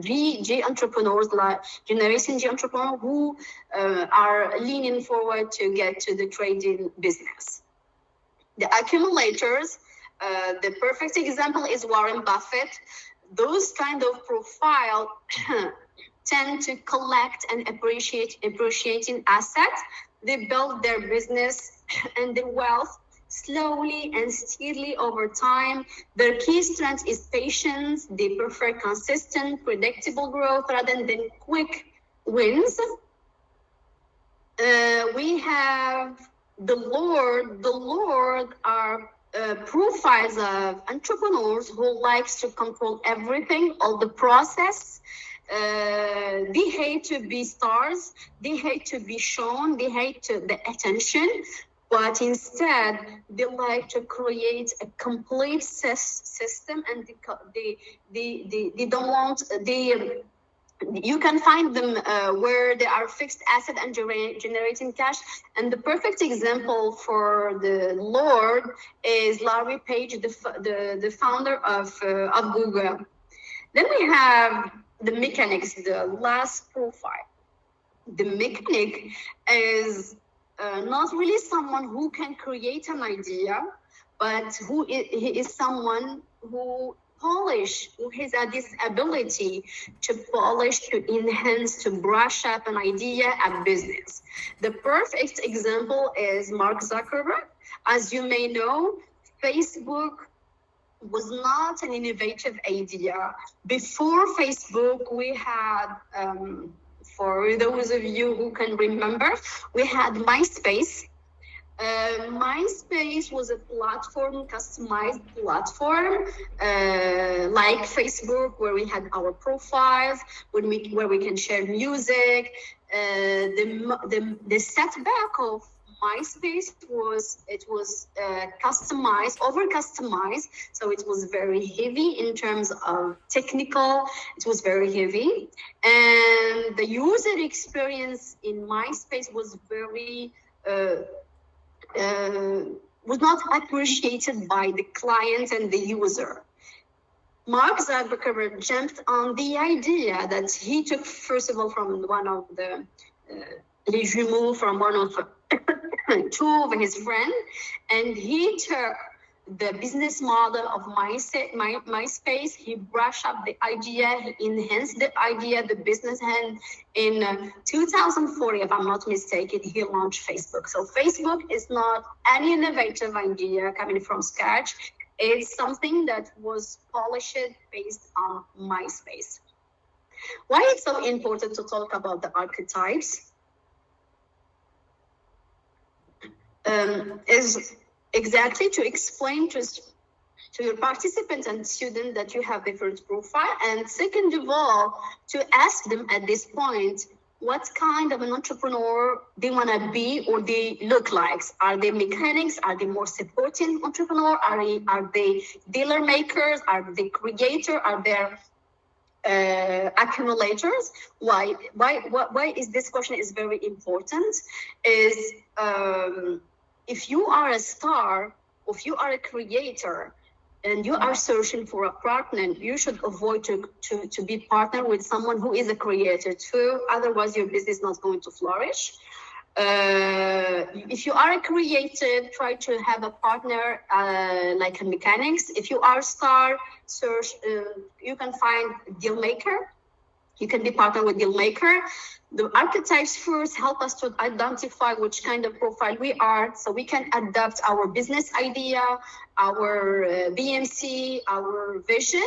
G entrepreneurs, like Generation G entrepreneurs, who are leaning forward to get to the trading business. The accumulators, the perfect example is Warren Buffett. Those kind of profile tend to collect and appreciating assets. They build their business and their wealth slowly and steadily over time. Their key strength is patience. They prefer consistent, predictable growth rather than quick wins. We have the Lord. The Lord are profiles of entrepreneurs who likes to control everything, all the process. They hate to be stars. They hate to be shown. They hate the attention. But instead, they like to create a complete system, and they don't want you can find them where they are fixed asset and generating cash. And the perfect example for the Lord is Larry Page, the founder of Google. Then we have the mechanics, the last profile. The mechanic is not really someone who can create an idea, but he is someone who has this ability to polish, to enhance, to brush up an idea, a business. The perfect example is Mark Zuckerberg. As you may know, Facebook was not an innovative idea. Before Facebook, we had, for those of you who can remember, we had MySpace. MySpace was a platform, customized platform, like Facebook, where we had our profiles, where we can share music. The setback of MySpace was customized, over customized, so it was very heavy in terms of technical. It was very heavy, and the user experience in MySpace was very was not appreciated by the client and the user. Mark Zuckerberg jumped on the idea that he took, first of all, from one of the les jumeaux, from one of two of his friends, and he took the business model of MySpace. He brushed up the idea, he enhanced the idea, the business, and in 2040, if I'm not mistaken, he launched Facebook. So Facebook is not any innovative idea coming from scratch. It's something that was polished based on MySpace. Why it's so important to talk about the archetypes is exactly to explain to your participants and students that you have different profile, and second of all, to ask them at this point what kind of an entrepreneur they want to be or they look like. Are they mechanics? Are they more supporting entrepreneur? Are they dealer makers? Are they creator? Are they accumulators? Why is this question is very important? Is if you are a star, if you are a creator, and you are searching for a partner, you should avoid to be partner with someone who is a creator too. Otherwise, your business is not going to flourish. If you are a creator, try to have a partner like a mechanics. If you are a star, search. You can find deal maker. You can be partner with deal maker. The archetypes first help us to identify which kind of profile we are, so we can adapt our business idea, our BMC, our vision.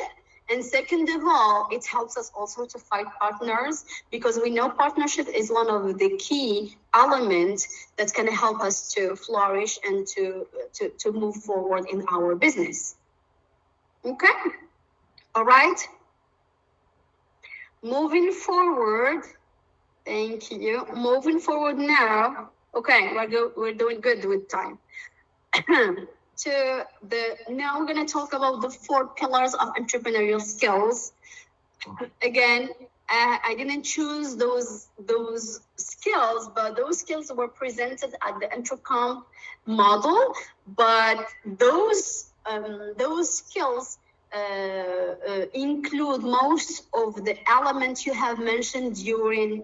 And second of all, it helps us also to find partners, because we know partnership is one of the key elements that's going to help us to flourish and to move forward in our business. Okay? All right? Moving forward. Thank you. Moving forward now. Okay, we're doing good with time. Now we're going to talk about the 4 pillars of entrepreneurial skills. Again, I didn't choose those skills, but those skills were presented at the Entrecomp model. But those skills include most of the elements you have mentioned during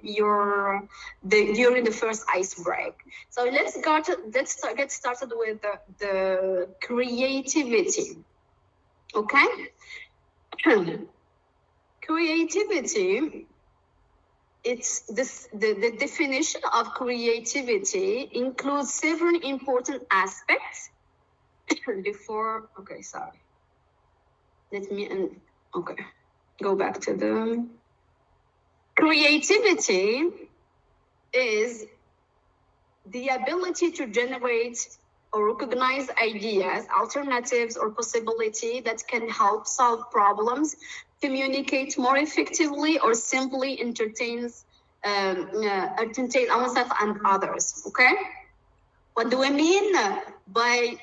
the first ice break. So let's get started with the creativity. Okay. Creativity, it's the definition of creativity includes several important aspects. Let me go back to the creativity is the ability to generate or recognize ideas, alternatives, or possibility that can help solve problems, communicate more effectively, or simply entertain ourselves and others. Okay. What do I mean by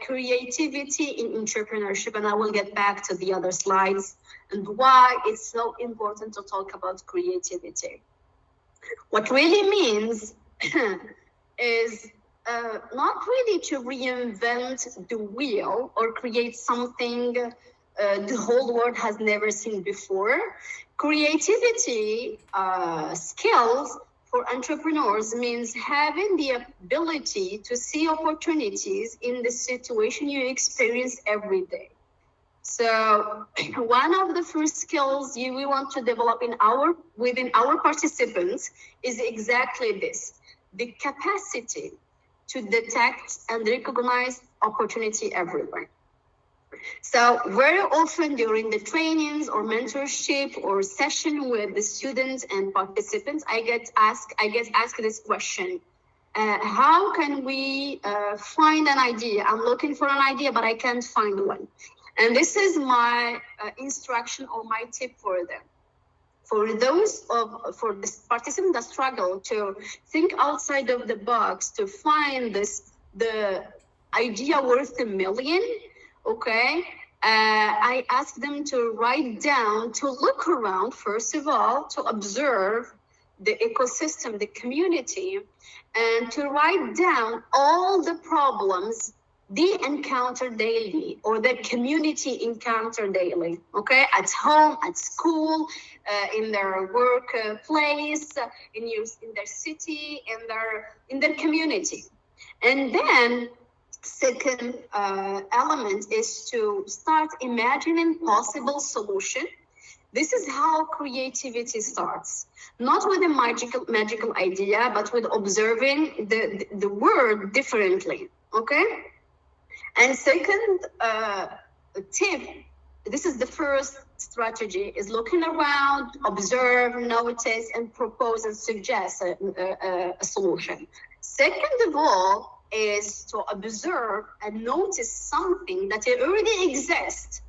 creativity in entrepreneurship? And I will get back to the other slides and why it's so important to talk about creativity. What really means is not really to reinvent the wheel or create something the whole world has never seen before. Creativity skills for entrepreneurs means having the ability to see opportunities in the situation you experience every day. So one of the first skills we want to develop within our participants is exactly this: the capacity to detect and recognize opportunity everywhere. So very often during the trainings or mentorship or session with the students and participants, I get asked this question: how can we find an idea? I'm looking for an idea, but I can't find one. And this is my instruction or my tip for them. For the participants that struggle to think outside of the box to find the idea worth $1 million. Okay, I ask them to write down, to look around, first of all, to observe the ecosystem, the community, and to write down all the problems they encounter daily, or their community encounter daily, okay? At home, at school, in their workplace, in their city, in their community. And then second element is to start imagining possible solution. This is how creativity starts, not with a magical idea, but with observing the world differently, okay? And second tip, this is the first strategy, is looking around, observe, notice, and propose and suggest a solution. Second of all is to observe and notice something that already exists,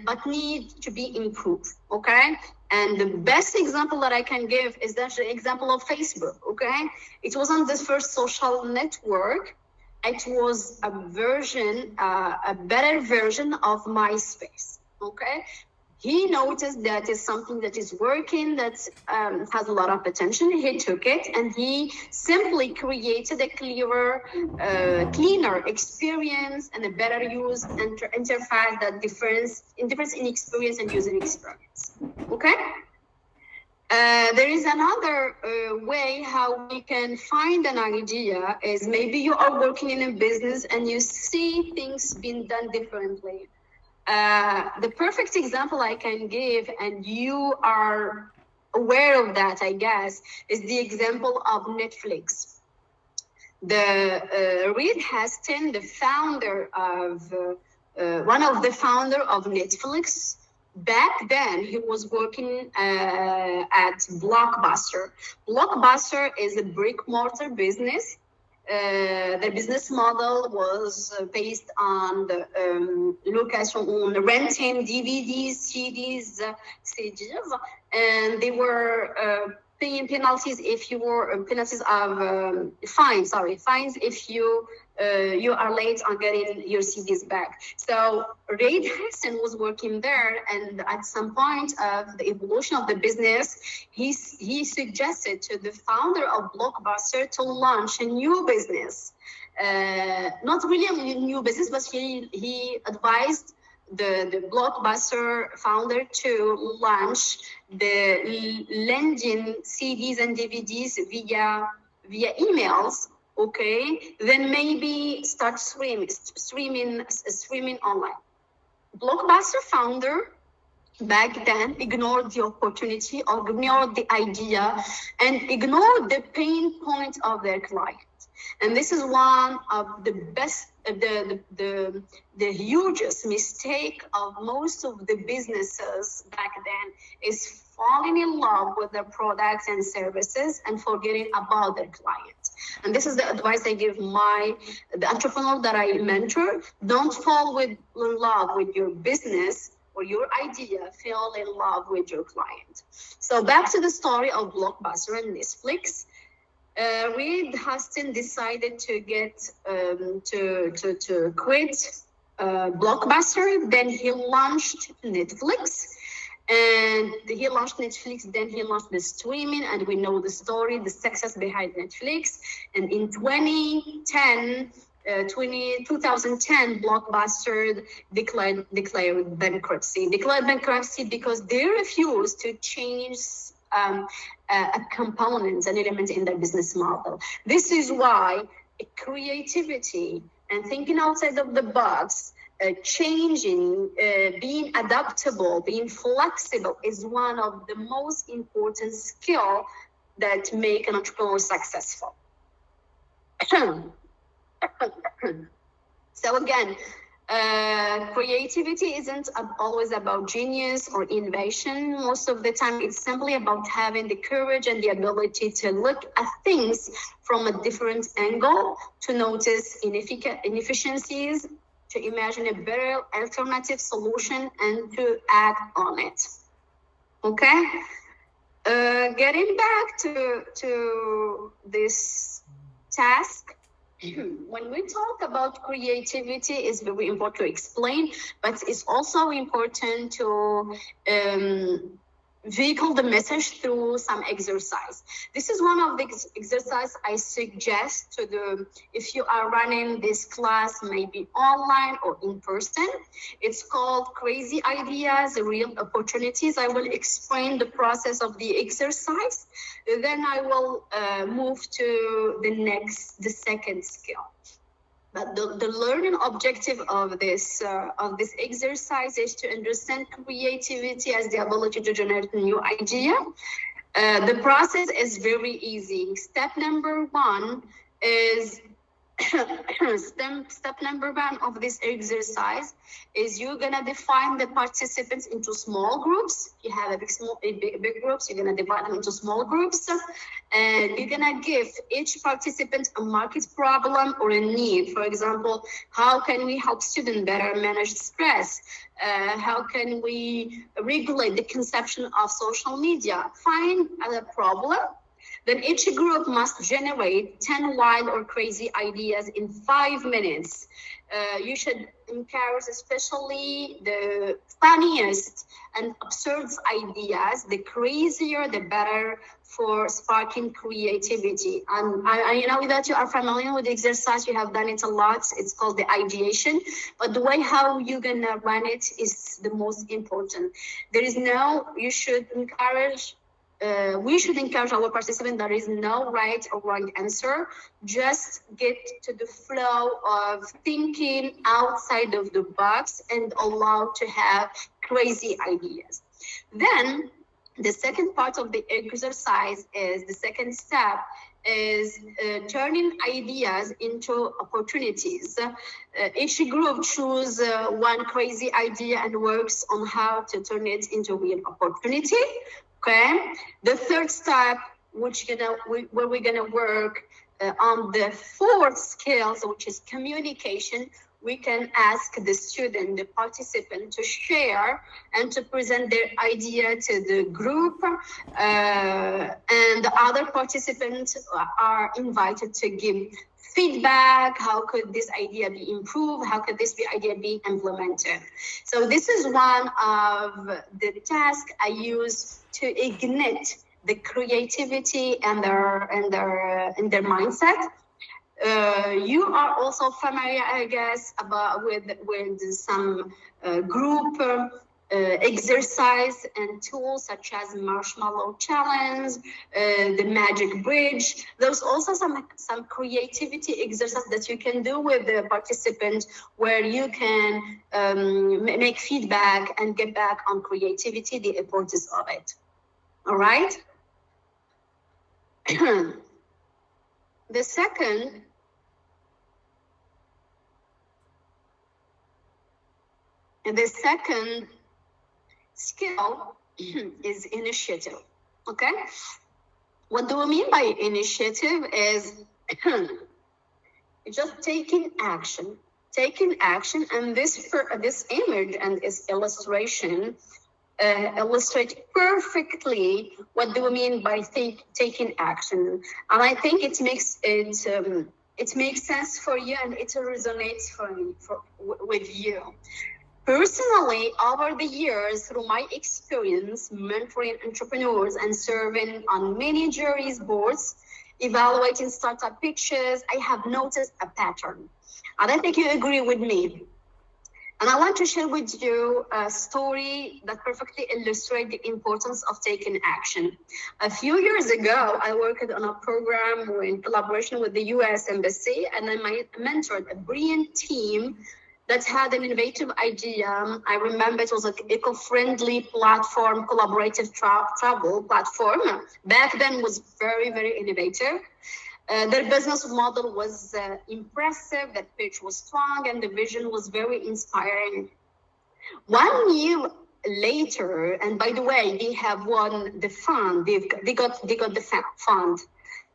but need to be improved, okay? And the best example that I can give is the example of Facebook, okay? It wasn't the first social network. It was a better version of MySpace, okay? He noticed that is something that is working, that has a lot of potential. He took it and he simply created a cleaner experience and a better use interface that difference in experience and user experience. Okay. There is another way how we can find an idea is maybe you are working in a business and you see things being done differently. The perfect example I can give, and you are aware of that, I guess, is the example of Netflix. Reed Hastings, the founder of, one of the founder of Netflix, back then he was working at Blockbuster. Blockbuster is a brick mortar business. The business model was based on the renting DVDs, CDs, CDs, and they were paying penalties if you were penalties of fines if you are late on getting your CDs back. So Reed Hastings was working there, and at some point of the evolution of the business, he suggested to the founder of Blockbuster to launch a new business. Not really a new business, but he advised the Blockbuster founder to launch the lending CDs and DVDs via emails. Okay, then maybe start streaming online. Blockbuster founder back then ignored the opportunity, or ignored the idea, and ignored the pain point of their client. And this is one of the best, the hugest mistake of most of the businesses back then, is falling in love with their products and services and forgetting about their client. And this is the advice I give the entrepreneur that I mentor. Don't fall in love with your business or your idea, fall in love with your client. So back to the story of Blockbuster and Netflix. Reed Hastings decided to to quit Blockbuster. Then he launched Netflix. And he launched Netflix, then he launched the streaming, and we know the story, the success behind Netflix. And in 2010, Blockbuster declared bankruptcy. Declared bankruptcy because they refused to change a component, an element in their business model. This is why creativity and thinking outside of the box, changing, being adaptable, being flexible is one of the most important skills that make an entrepreneur successful. So again, creativity isn't always about genius or innovation. Most of the time, it's simply about having the courage and the ability to look at things from a different angle, to notice inefficiencies, to imagine a better alternative solution, and to act on it. Okay? Getting back to this task, when we talk about creativity, it's very important to explain, but it's also important to vehicle the message through some exercise. This is one of the exercises I suggest to if you are running this class, maybe online or in person. It's called Crazy Ideas, Real Opportunities. I will explain the process of the exercise. Then I will move to the second skill. But the learning objective of this exercise is to understand creativity as the ability to generate a new idea. The process is very easy. Step number one is step number one of this exercise is you're gonna define the participants into small groups. You have big groups, you're gonna divide them into small groups, and you're gonna give each participant a market problem or a need. For example, how can we help students better manage stress? How can we regulate the consumption of social media? Find a problem. Then each group must generate 10 wild or crazy ideas in 5 minutes. You should encourage especially the funniest and absurd ideas. The crazier, the better for sparking creativity. And I know that you are familiar with the exercise. You have done it a lot. It's called the ideation. But the way how you're going to run it is the most important. We should encourage our participants. There is no right or wrong answer. Just get to the flow of thinking outside of the box and allow to have crazy ideas. Then the second part of the exercise is the second step is turning ideas into opportunities. Each group choose one crazy idea and works on how to turn it into a real opportunity. Okay. The third step, where we're gonna work on the fourth skill, which is communication. We can ask the student, the participant, to share and to present their idea to the group, and the other participants are invited to give feedback. How could this idea be improved? How could this idea be implemented? So this is one of the tasks I use to ignite the creativity and their mindset. You are also familiar, I guess, with some group exercise and tools such as marshmallow challenge, the magic bridge. There's also some creativity exercise that you can do with the participant where you can make feedback and get back on creativity, the importance of it. All right. The second skill is initiative. Okay. What do we mean by initiative is just taking action, and this image and this illustration illustrate perfectly what do we mean by taking action. And I think it makes sense for you, and it resonates with you. Personally, over the years, through my experience mentoring entrepreneurs and serving on many juries boards, evaluating startup pitches, I have noticed a pattern. And I think you agree with me. And I want to share with you a story that perfectly illustrates the importance of taking action. A few years ago, I worked on a program in collaboration with the US Embassy, and I mentored a brilliant team that had an innovative idea. I remember it was an eco-friendly platform, collaborative travel platform. Back then was very, very innovative. Their business model was impressive, the pitch was strong, and the vision was very inspiring. 1 year later, and by the way, they have won the fund, they got the fund.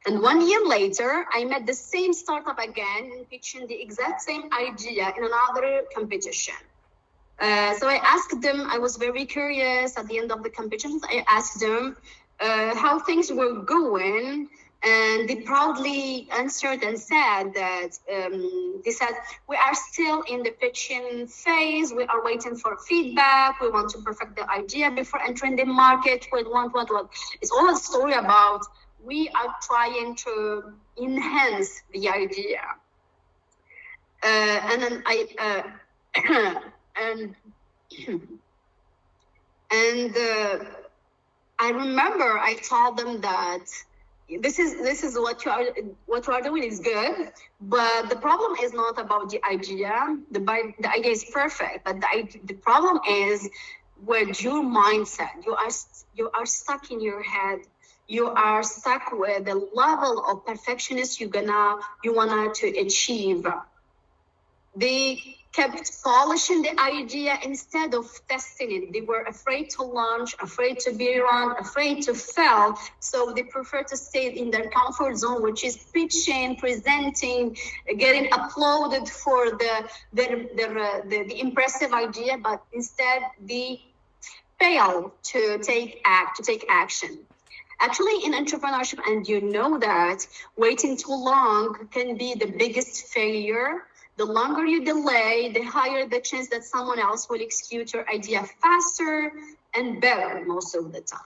And 1 year later, I met the same startup again, pitching the exact same idea in another competition. So I asked them, I was very curious at the end of the competition, I asked them how things were going And they proudly answered and said that they said, we are still in the pitching phase. We are waiting for feedback. We want to perfect the idea before entering the market. What. It's all a story about we are trying to enhance the idea. And then I remember I told them that this is what you are doing is good, but the problem is not about the idea. The idea is perfect, but the problem is with your mindset. You are stuck in your head. You are stuck with the level of perfectionist you wanna to achieve. They kept polishing the idea instead of testing it. They were afraid to launch, afraid to be wrong, afraid to fail. So they prefer to stay in their comfort zone, which is pitching, presenting, getting applauded for the impressive idea, but instead they fail to take action. Actually, in entrepreneurship, and you know that waiting too long can be the biggest failure. The longer you delay, the higher the chance that someone else will execute your idea faster and better most of the time.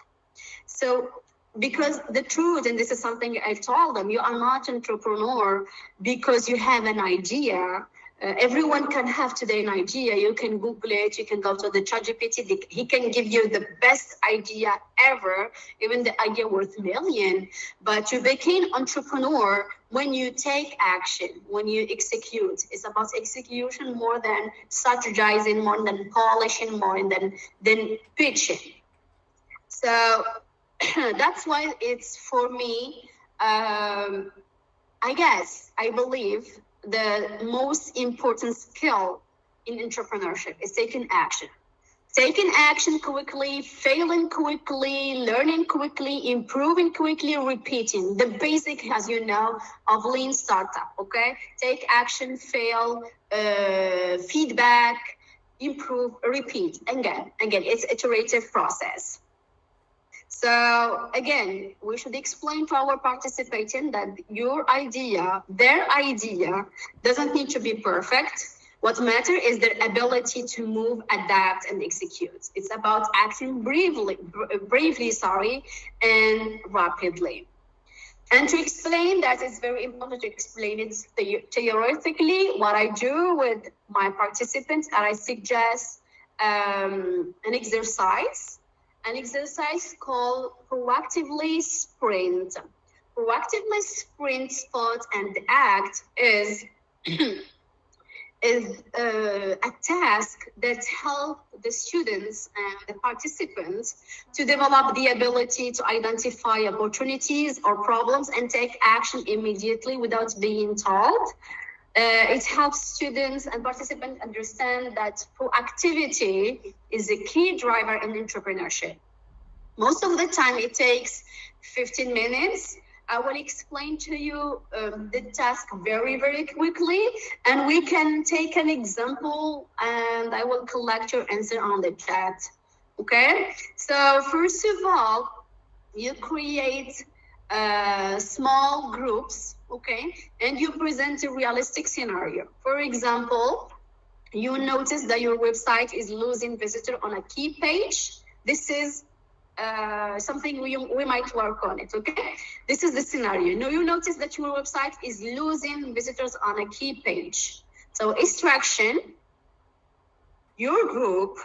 So, because the truth, and this is something I told them, you are not an entrepreneur because you have an idea. Everyone can have today an idea. You can Google it, you can go to the ChatGPT, he can give you the best idea ever, even the idea worth $1 million. But you became entrepreneur when you take action, when you execute. It's about execution more than strategizing, more than polishing, more than pitching. So that's why it's for me, I believe, the most important skill in entrepreneurship is taking action. Taking action quickly, failing quickly, learning quickly, improving quickly, repeating. The basic, as you know, of lean startup, okay? Take action, fail, feedback, improve, repeat. Again, it's an iterative process. So again, we should explain to our participants that their idea doesn't need to be perfect. What matters is their ability to move, adapt, and execute. It's about acting bravely, and rapidly. And to explain that, it's very important to explain it theoretically. What I do with my participants, and I suggest an exercise called proactively sprint. Proactively sprint, thought, and act is a task that helps the students and the participants to develop the ability to identify opportunities or problems and take action immediately without being told. It helps students and participants understand that proactivity is a key driver in entrepreneurship. Most of the time, it takes 15 minutes. I will explain to you the task very, very quickly, and we can take an example, and I will collect your answer on the chat, okay? So first of all, you create small groups, okay? And you present a realistic scenario. For example, you notice that your website is losing visitors on a key page. This is something we might work on it, okay? This is the scenario. Now you notice that your website is losing visitors on a key page. So instruction, your group,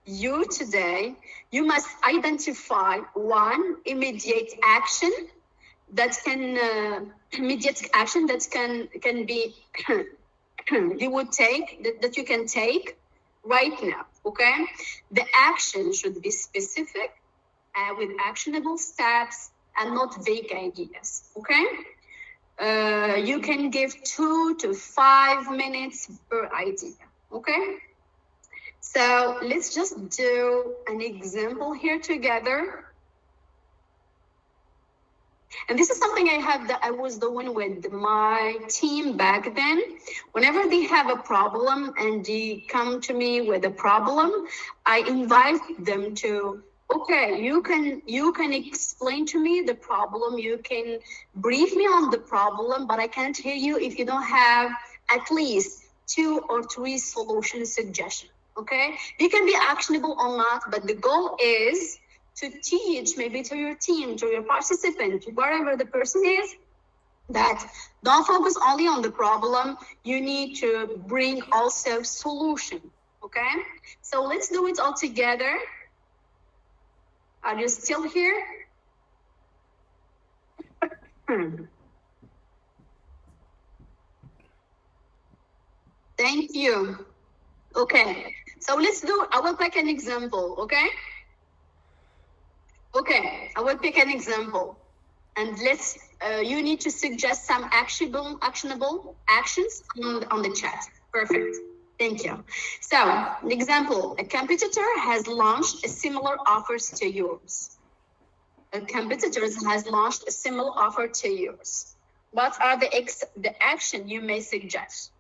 you today, you must identify one immediate action that can be that you can take right now, okay? The action should be specific with actionable steps and not vague ideas, okay? You can give 2 to 5 minutes per idea, okay? So let's just do an example here together. And this is something I was doing with my team back then. Whenever they have a problem and they come to me with a problem, I invite them to Okay, you can explain to me the problem, you can brief me on the problem, but I can't hear you if you don't have at least 2 or 3 solution suggestions. Okay, they can be actionable or not, but the goal is to teach maybe to your team, to your participant, wherever the person is, that don't focus only on the problem, you need to bring also solution. Okay, so let's do it all together. Are you still here? Thank you. Okay, so let's do, I will pick an example, okay? Okay, I will pick an example. And let's, you need to suggest some actionable actions on the chat. Perfect. Thank you. So, an example, a competitor has launched a similar offers to yours. A competitor has launched a similar offer to yours. What are the action you may suggest?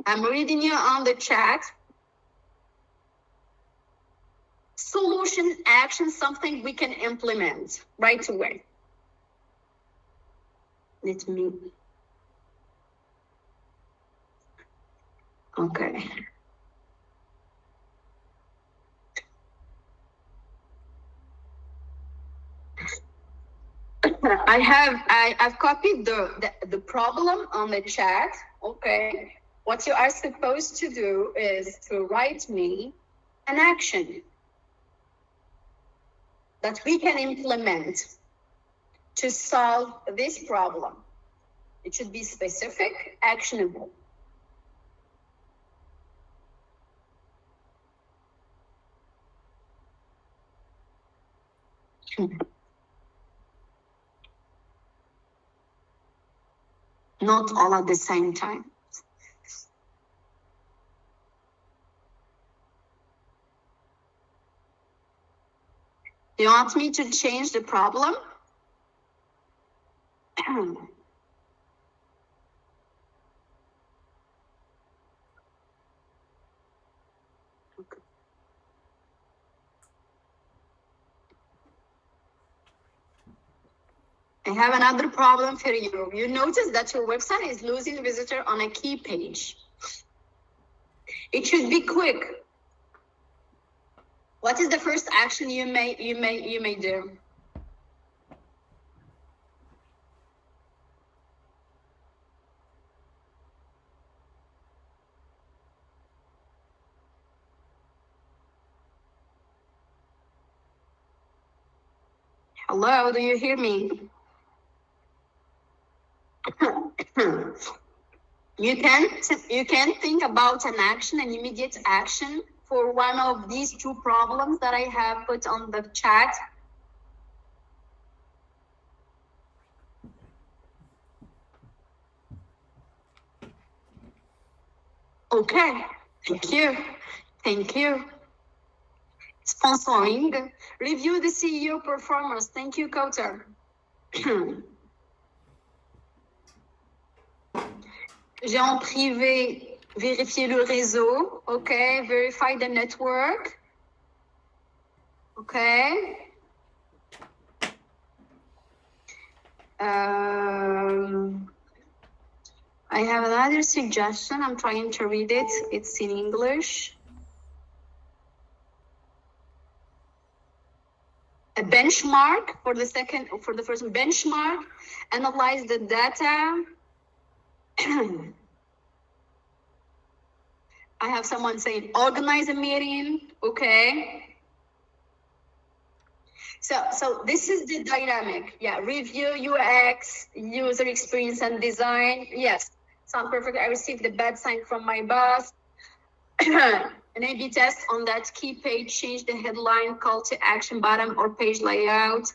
I'm reading you on the chat. Solution, action, something we can implement right away. Let me. Okay. I've copied the problem on the chat. Okay. What you are supposed to do is to write me an action that we can implement to solve this problem. It should be specific, actionable. Not all at the same time. You want me to change the problem? I have another problem for you. You notice that your website is losing visitor on a key page. It should be quick. What is the first action you may do? Hello, do you hear me? You can think about an action, an immediate action for one of these 2 problems that I have put on the chat. Okay, thank you. Thank you. Sponsoring. Review the CEO performance. Thank you, Kautar. J'ai en privé, vérifier le réseau. Okay, verify the network. Okay. I have another suggestion. I'm trying to read it. It's in English. A benchmark for the first benchmark, analyze the data. I have someone saying organize a meeting. Okay. So this is the dynamic. Yeah, review UX, user experience and design. Yes, sound perfect. I received the bad sign from my boss. An A/B test on that key page, change the headline, call to action button or page layout.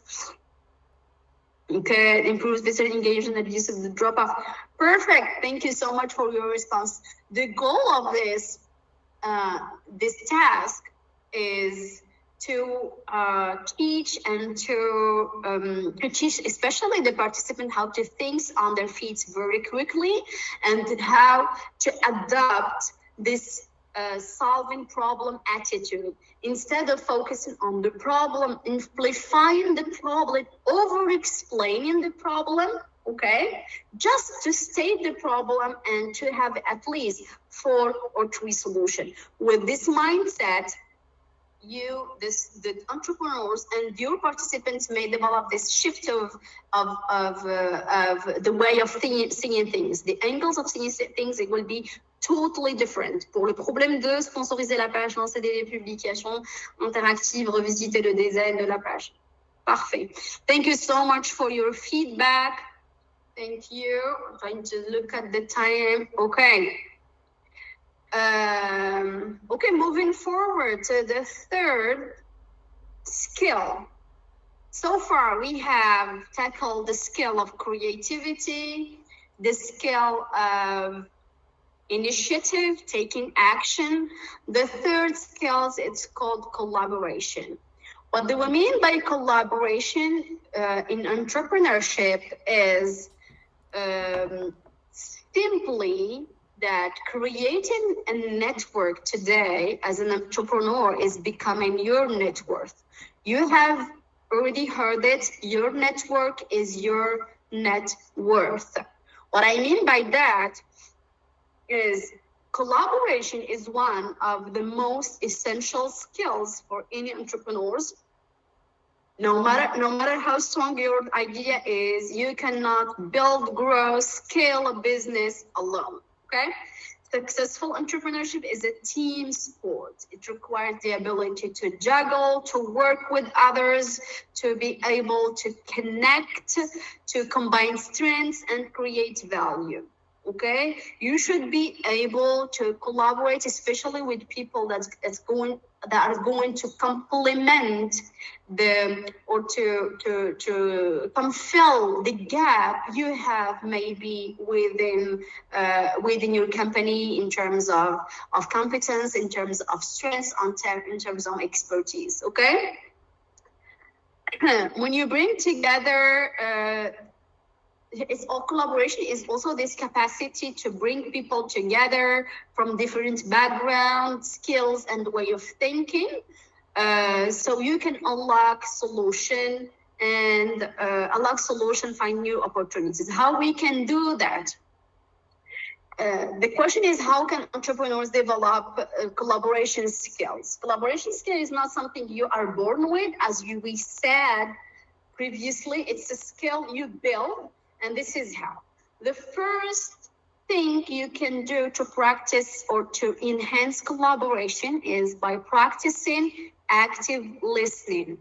Okay, improves visitor engagement and reduces the drop off. Perfect. Thank you so much for your response. The goal of this task is to teach and to teach, especially the participant, how to think on their feet very quickly and how to adapt this solving problem attitude. Instead of focusing on the problem, amplifying the problem, over-explaining the problem, okay? Just to state the problem and to have at least 4 or 3 solutions. With this mindset, the entrepreneurs and your participants may develop this shift of the way of seeing things. The angles of seeing things, it will be totally different. Pour le problème de sponsoriser la page, lancer des publications interactives, revisiter le design de la page. Parfait. Thank you so much for your feedback. Thank you. I'm trying to look at the time. Okay. Okay, moving forward to the third skill. So far, we have tackled the skill of creativity, the skill of initiative, taking action. The third skill, it's called collaboration. What do we mean by collaboration in entrepreneurship is simply that creating a network today as an entrepreneur is becoming your net worth. You have already heard it, your network is your net worth. What I mean by that is collaboration is one of the most essential skills for any entrepreneurs. No matter how strong your idea is, you cannot build, grow, scale a business alone. Okay, successful entrepreneurship is a team sport. It requires the ability to juggle, to work with others, to be able to connect, to combine strengths and create value. Okay, you should be able to collaborate, especially with people that are going to complement or to fulfill the gap you have maybe within your company in terms of competence, in terms of strengths, in terms of expertise. Okay, when you bring together. It's all collaboration is also this capacity to bring people together from different backgrounds, skills, and way of thinking. So you can unlock solution, find new opportunities. How we can do that? The question is, how can entrepreneurs develop collaboration skills? Collaboration skill is not something you are born with, as we said previously. It's a skill you build. And this is how. The first thing you can do to practice or to enhance collaboration is by practicing active listening.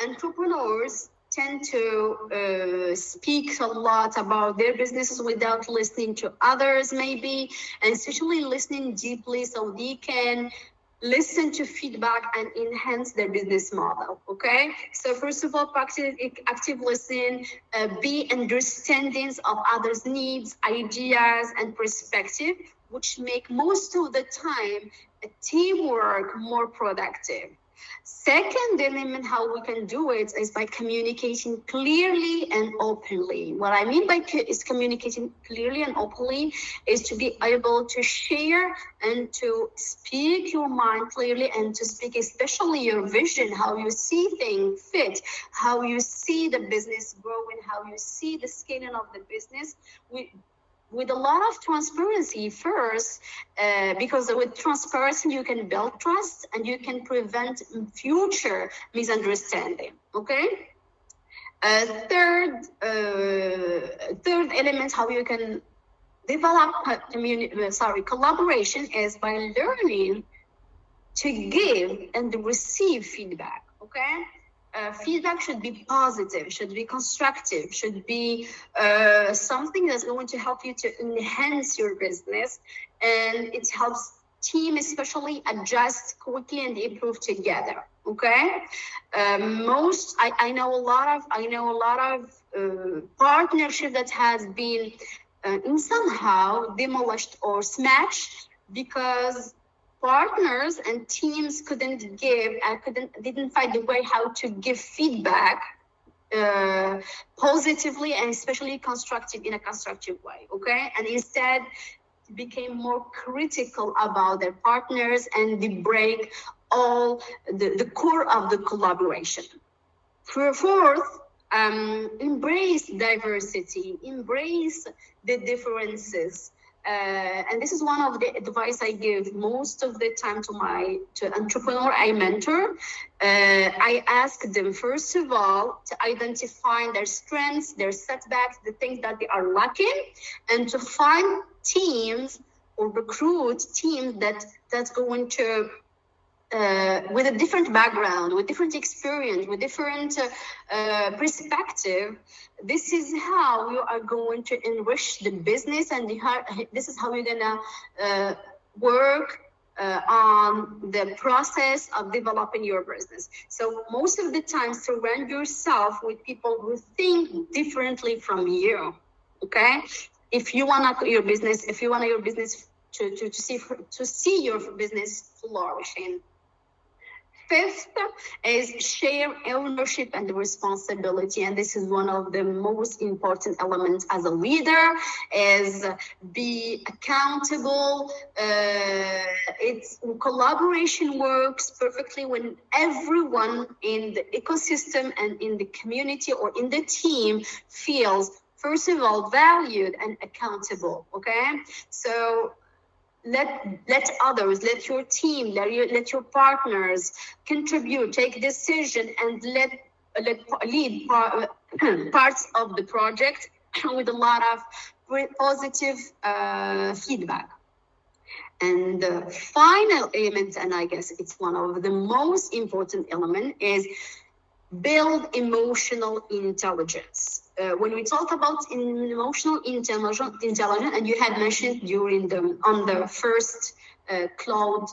Entrepreneurs tend to speak a lot about their businesses without listening to others, maybe, and especially listening deeply so they can listen to feedback and enhance their business model. Okay, so first of all, practice active listening, be understandings of others' needs, ideas, and perspective, which make most of the time a teamwork more productive. Second element, how we can do it is by communicating clearly and openly. What I mean by is communicating clearly and openly is to be able to share and to speak your mind clearly and to speak especially your vision, how you see things fit, how you see the business growing, how you see the scaling of the business. With a lot of transparency first, because with transparency you can build trust and you can prevent future misunderstanding. Okay. Third element, how you can develop collaboration is by learning to give and receive feedback. Okay. Feedback should be positive, should be constructive, should be something that's going to help you to enhance your business, and it helps team especially adjust quickly and improve together. Okay, I know a lot of partnership that has been somehow demolished or smashed because partners and teams didn't find a way how to give feedback positively and especially in a constructive way. Okay, and instead became more critical about their partners, and they break all the core of the collaboration. Fourth, embrace diversity, embrace the differences. And this is one of the advice I give most of the time to entrepreneur I mentor. I ask them, first of all, to identify their strengths, their setbacks, the things that they are lacking, and to find teams or recruit teams that's going to with a different background, with different experience, with different perspective. This is how you are going to enrich the business, and this is how you're gonna work on the process of developing your business. So most of the time, surround yourself with people who think differently from you. Okay, if you want your business to see your business flourishing. Fifth is share ownership and responsibility, and this is one of the most important elements as a leader, is be accountable. It's collaboration works perfectly when everyone in the ecosystem and in the community or in the team feels, first of all, valued and accountable. Okay, so let others, let your team, let your partners contribute, take decision, and lead parts of the project with a lot of positive feedback. And the final element, and I guess it's one of the most important element, is build emotional intelligence. When we talk about emotional intelligence, and you had mentioned on the first cloud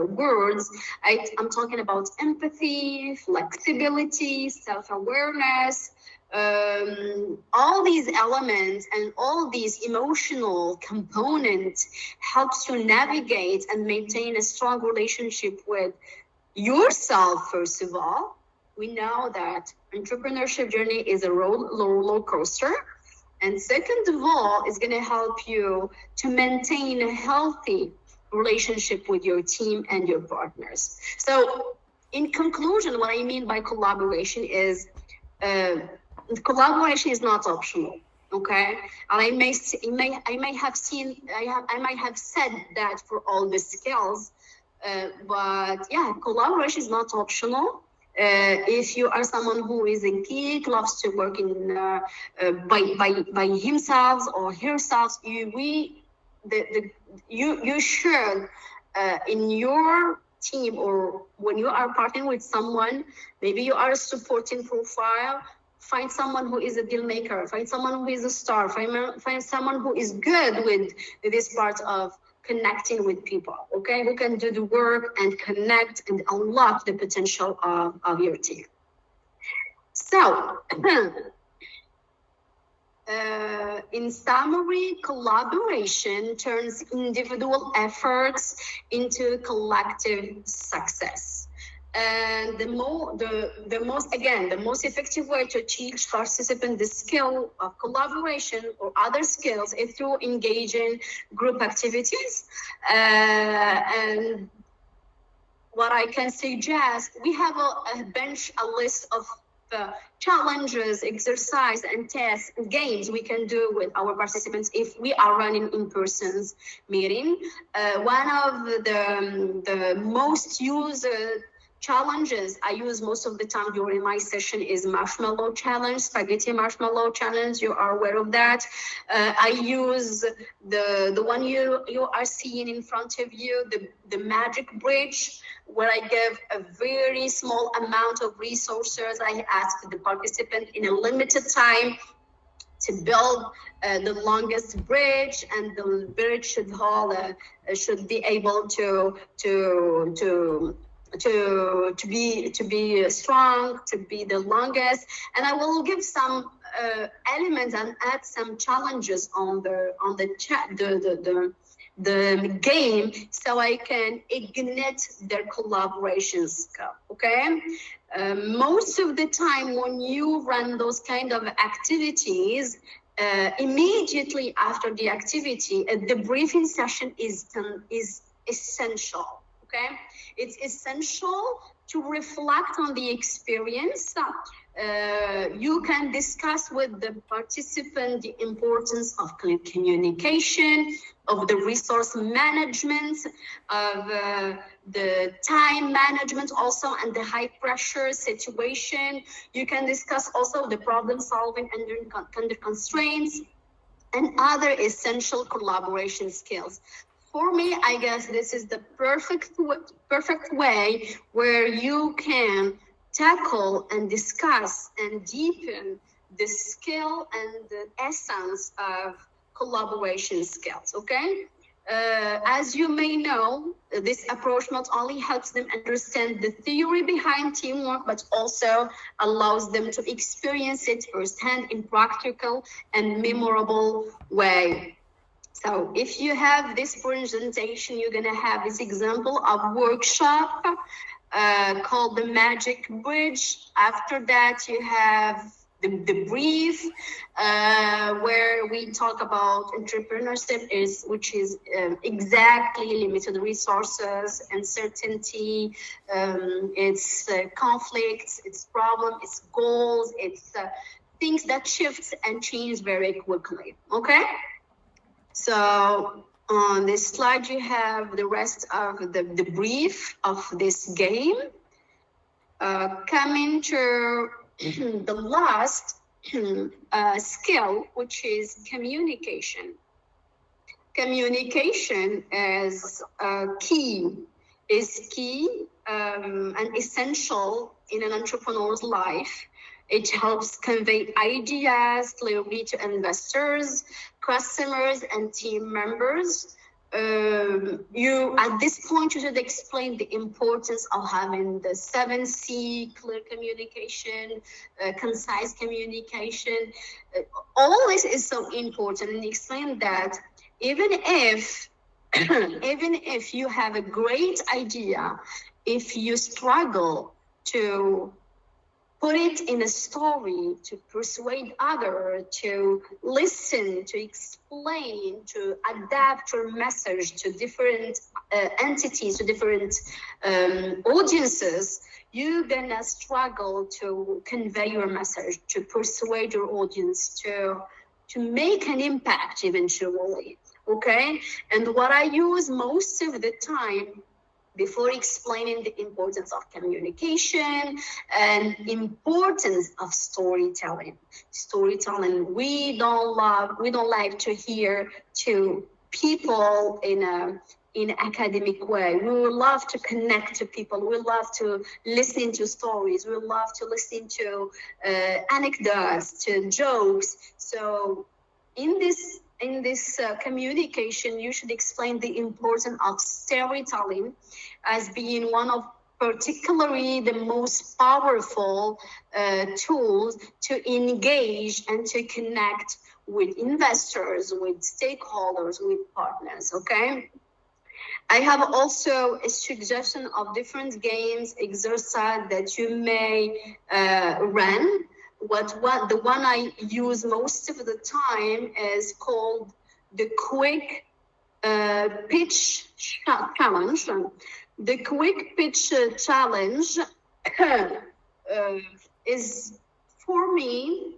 words, I'm talking about empathy, flexibility, self-awareness, all these elements and all these emotional components helps you navigate and maintain a strong relationship with yourself, first of all. We know that entrepreneurship journey is a roller coaster. And second of all, it's going to help you to maintain a healthy relationship with your team and your partners. So in conclusion, what I mean by collaboration is collaboration is not optional. Okay, and I might have said that for all the skills, but yeah, collaboration is not optional. If you are someone who is a geek, loves to work in by himself or herself, you should in your team, or when you are partnering with someone, maybe you are a supporting profile, find someone who is a deal maker, find someone who is a star, find someone who is good with this part of connecting with people, okay, who can do the work and connect and unlock the potential of your team. So, in summary, collaboration turns individual efforts into collective success. And the most effective way to teach participants the skill of collaboration or other skills is through engaging group activities. And what I can suggest, we have a list of challenges, exercise, and tests, and games we can do with our participants if we are running in-person meeting. One of the most used challenges I use most of the time during my session is marshmallow challenge, spaghetti marshmallow challenge. You are aware of that. I use the one you are seeing in front of you, the magic bridge, where I give a very small amount of resources. I ask the participant in a limited time to build the longest bridge, and the bridge should be able to be strong, to be the longest. And I will give some elements and add some challenges on the game, so I can ignite their collaboration skill. Okay, most of the time when you run those kind of activities, immediately after the activity, a debriefing session is essential. Okay, it's essential to reflect on the experience. You can discuss with the participant the importance of communication, of the resource management, of the time management also, and the high pressure situation. You can discuss also the problem solving under constraints and other essential collaboration skills. For me, I guess this is the perfect way where you can tackle and discuss and deepen the skill and the essence of collaboration skills, okay? As you may know, this approach not only helps them understand the theory behind teamwork, but also allows them to experience it firsthand in practical and memorable way. So if you have this presentation, you're gonna have this example of workshop called the Magic Bridge. After that, you have the brief where we talk about entrepreneurship, which is exactly limited resources, uncertainty, its conflicts, its problem, its goals, its things that shift and change very quickly. Okay. So on this slide, you have the rest of the brief of this game. Coming to the last skill, which is communication. Communication is key and essential in an entrepreneur's life. It helps convey ideas clearly to investors, customers, and team members. At this point, you should explain the importance of having the 7C, clear communication, concise communication. All this is so important, and explain that even if you have a great idea, if you struggle to put it in a story, to persuade others, to listen, to explain, to adapt your message to different entities, to different audiences, you're gonna struggle to convey your message, to persuade your audience, to make an impact eventually, okay? And what I use most of the time before explaining the importance of communication and importance of storytelling. Storytelling, we don't like to hear to people in an academic way. We would love to connect to people. We love to listen to stories. We love to listen to anecdotes, to jokes. So in this communication, you should explain the importance of storytelling as being one of particularly the most powerful tools to engage and to connect with investors, with stakeholders, with partners, okay? I have also a suggestion of different games, exercise that you may run. The one I use most of the time is called the quick pitch challenge. The quick pitch challenge is, for me,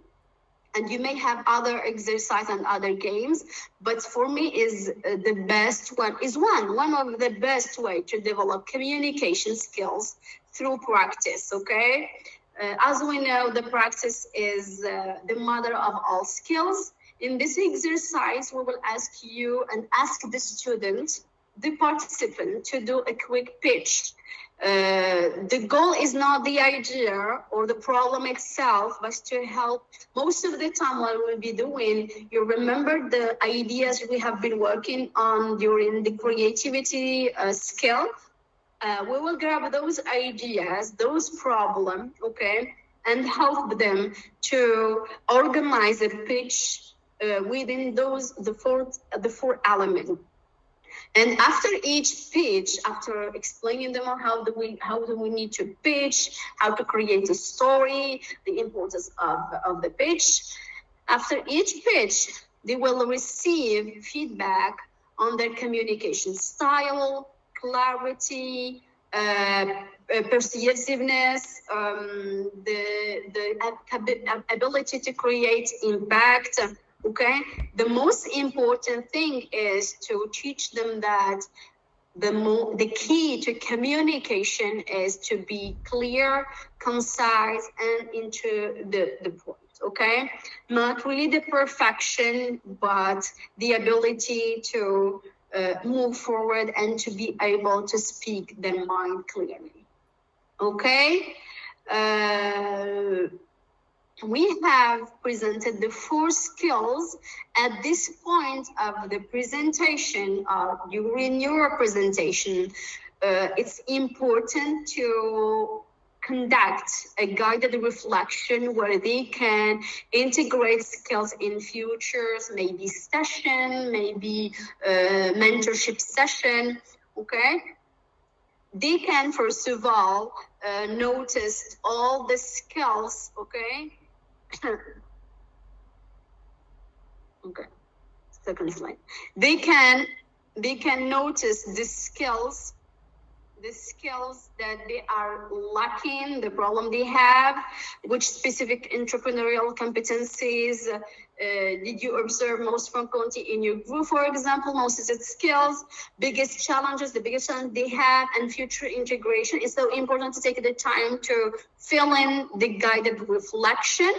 and you may have other exercise and other games, but for me is the best one, is one of the best way to develop communication skills through practice, okay? As we know, the practice is the mother of all skills. In this exercise, we will ask you and ask the student, the participant, to do a quick pitch. The goal is not the idea or the problem itself, but to help. Most of the time what we'll be doing, you remember the ideas we have been working on during the creativity skill. We will grab those ideas, those problems, okay, and help them to organize a pitch within the four elements. And after each pitch, after explaining them how do we need to pitch, how to create a story, the importance of the pitch, After each pitch, they will receive feedback on their communication style, clarity, persuasiveness, the ability to create impact. Okay, the most important thing is to teach them that the key to communication is to be clear, concise, and into the point. Okay, not really the perfection, but the ability to move forward and to be able to speak their mind clearly. Okay. We have presented the 4 skills at this point of the presentation. During your presentation, it's important to conduct a guided reflection where they can integrate skills in futures, maybe session, maybe mentorship session, okay? They can, first of all, notice all the skills, okay? Okay, second slide. They can notice the skills that they are lacking, the problem they have, which specific entrepreneurial competencies did you observe most frequently in your group, for example, most of the skills, biggest challenge they have, and future integration. It's so important to take the time to fill in the guided reflection.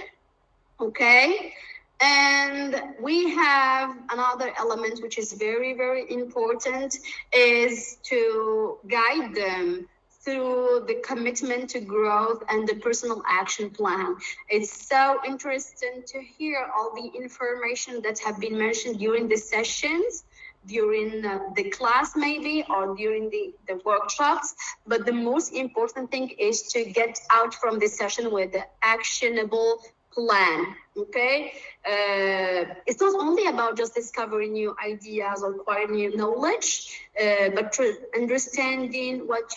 Okay, and we have another element which is very, very important, is to guide them through the commitment to growth and the personal action plan. It's so interesting to hear all the information that have been mentioned during the sessions, during the class maybe, or during the workshops, but the most important thing is to get out from this session with the actionable plan. Okay, it's not only about just discovering new ideas or acquiring new knowledge, but understanding what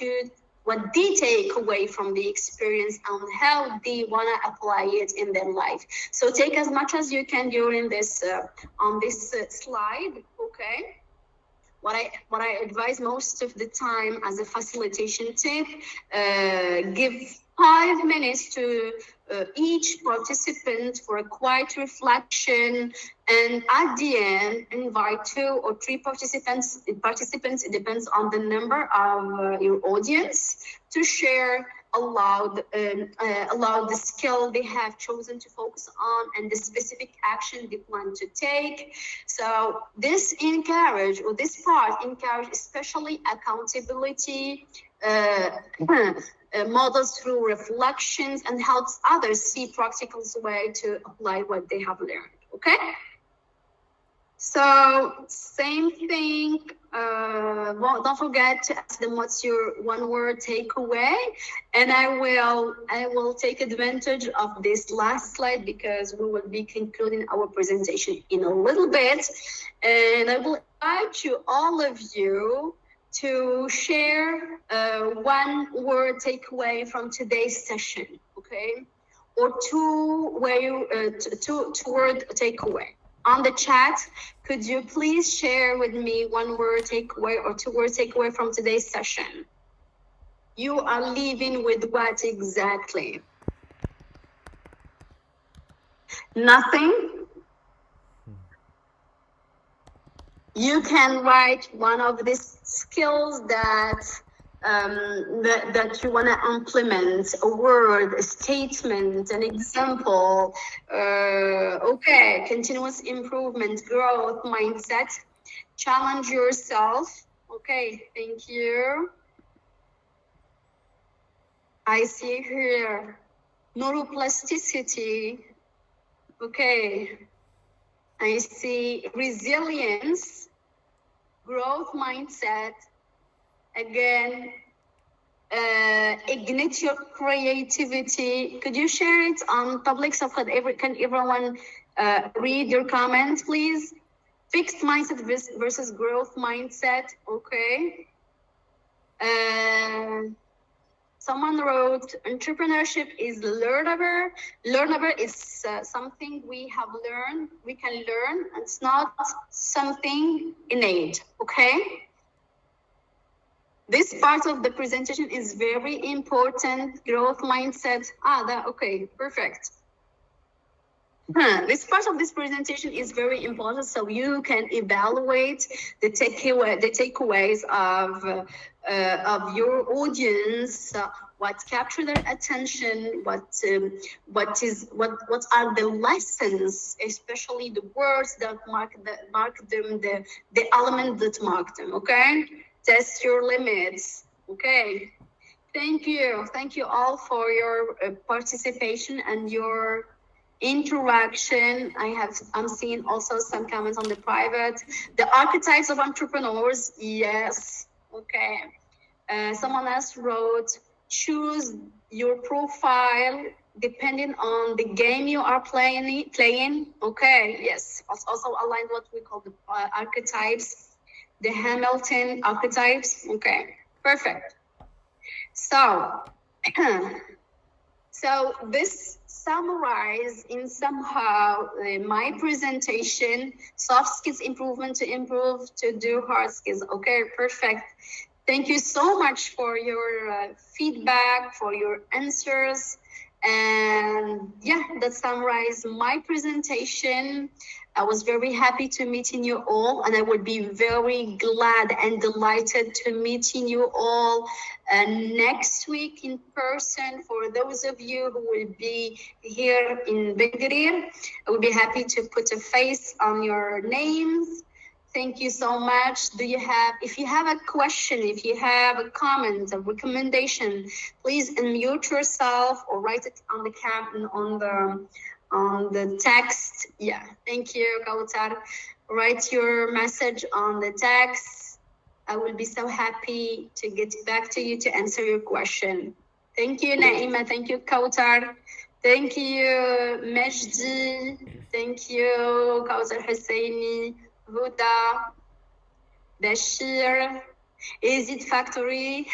they take away from the experience and how they want to apply it in their life. So take as much as you can during this on this slide. Okay, what I advise most of the time as a facilitation tip, give 5 minutes to each participant for a quiet reflection, and at the end, invite 2 or 3 participants, it depends on the number of your audience, to share aloud the skill they have chosen to focus on and the specific action they plan to take. So this part encourage especially accountability, models through reflections, and helps others see practical way to apply what they have learned. Okay, so same thing, don't forget to ask them what's your 1-word takeaway, and I will take advantage of this last slide because we will be concluding our presentation in a little bit, and I will invite you, all of you, to share 1-word takeaway from today's session, okay? Or 2-word takeaway. On the chat, could you please share with me 1-word takeaway or 2-word takeaway from today's session? You are leaving with what exactly? Nothing? You can write one of these skills that you want to implement, a word, a statement, an example. Okay, continuous improvement, growth, mindset, challenge yourself. Okay, thank you. I see here neuroplasticity. Okay. I see resilience, growth mindset, again, ignite your creativity. Could you share it on public so can everyone read your comments, please? Fixed mindset versus growth mindset, okay. Someone wrote, entrepreneurship is learnable. Learnable is something we have learned, we can learn. It's not something innate, okay? This part of the presentation is very important. Growth mindset. Okay, perfect. This part of this presentation is very important, so you can evaluate the takeaways of your audience. What capture their attention? What are the lessons, especially the words that mark them, the element that mark them. Okay, test your limits. Okay, thank you all for your participation and your interaction. I'm seeing also some comments on the private. The archetypes of entrepreneurs, yes. Okay. Someone else wrote, choose your profile depending on the game you are playing. Okay, yes. It's also aligned what we call the archetypes, the Hamilton archetypes. Okay, perfect. So, so this summarize in somehow my presentation, soft skills improvement to improve to do hard skills. Okay, perfect. Thank you so much for your feedback, for your answers. And yeah, that summarized my presentation. I was very happy to meeting you all, and I would be very glad and delighted to meeting you all next week in person. For those of you who will be here in Begurir, I would be happy to put a face on your names. Thank you so much. If you have a question, if you have a comment, a recommendation, please unmute yourself or write it on the on the text. Yeah, thank you, Kautar. Write your message on the text. I will be so happy to get back to you to answer your question. Thank you, Naima. Thank you, Kautar. Thank you, Majdi. Thank you, Kautar Husseini, Huda, Bashir, Exit Factory,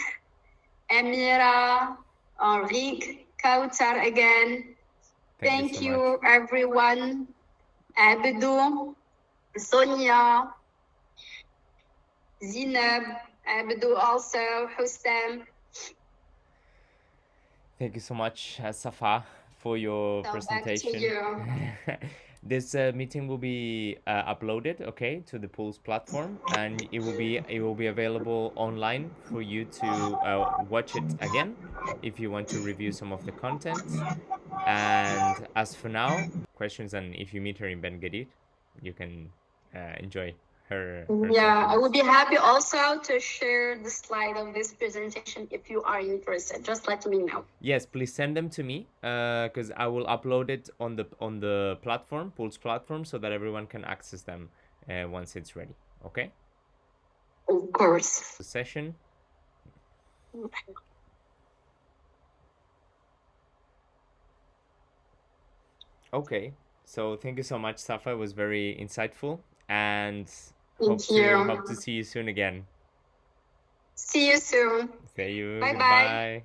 Amira, Henrique, Kautar again. Thank you everyone. Abdou, Sonia, Zinab, Abdou also, Hussam. Thank you so much, Safaa, for your presentation. Back to you. This meeting will be uploaded, okay, to the Pulse platform, and it will be available online for you to watch it again if you want to review some of the content. And as for now, questions, and if you meet her in Ben Gadid, you can enjoy her yeah, sessions. I would be happy also to share the slide of this presentation if you are interested. Just let me know. Yes, please send them to me because I will upload it on the platform, Pulse platform, so that everyone can access them once it's ready. Okay? Of course. The session. Okay, so thank you so much, Safa. It was very insightful, and hope to see you soon again. See you soon. See you. Bye-bye. Goodbye.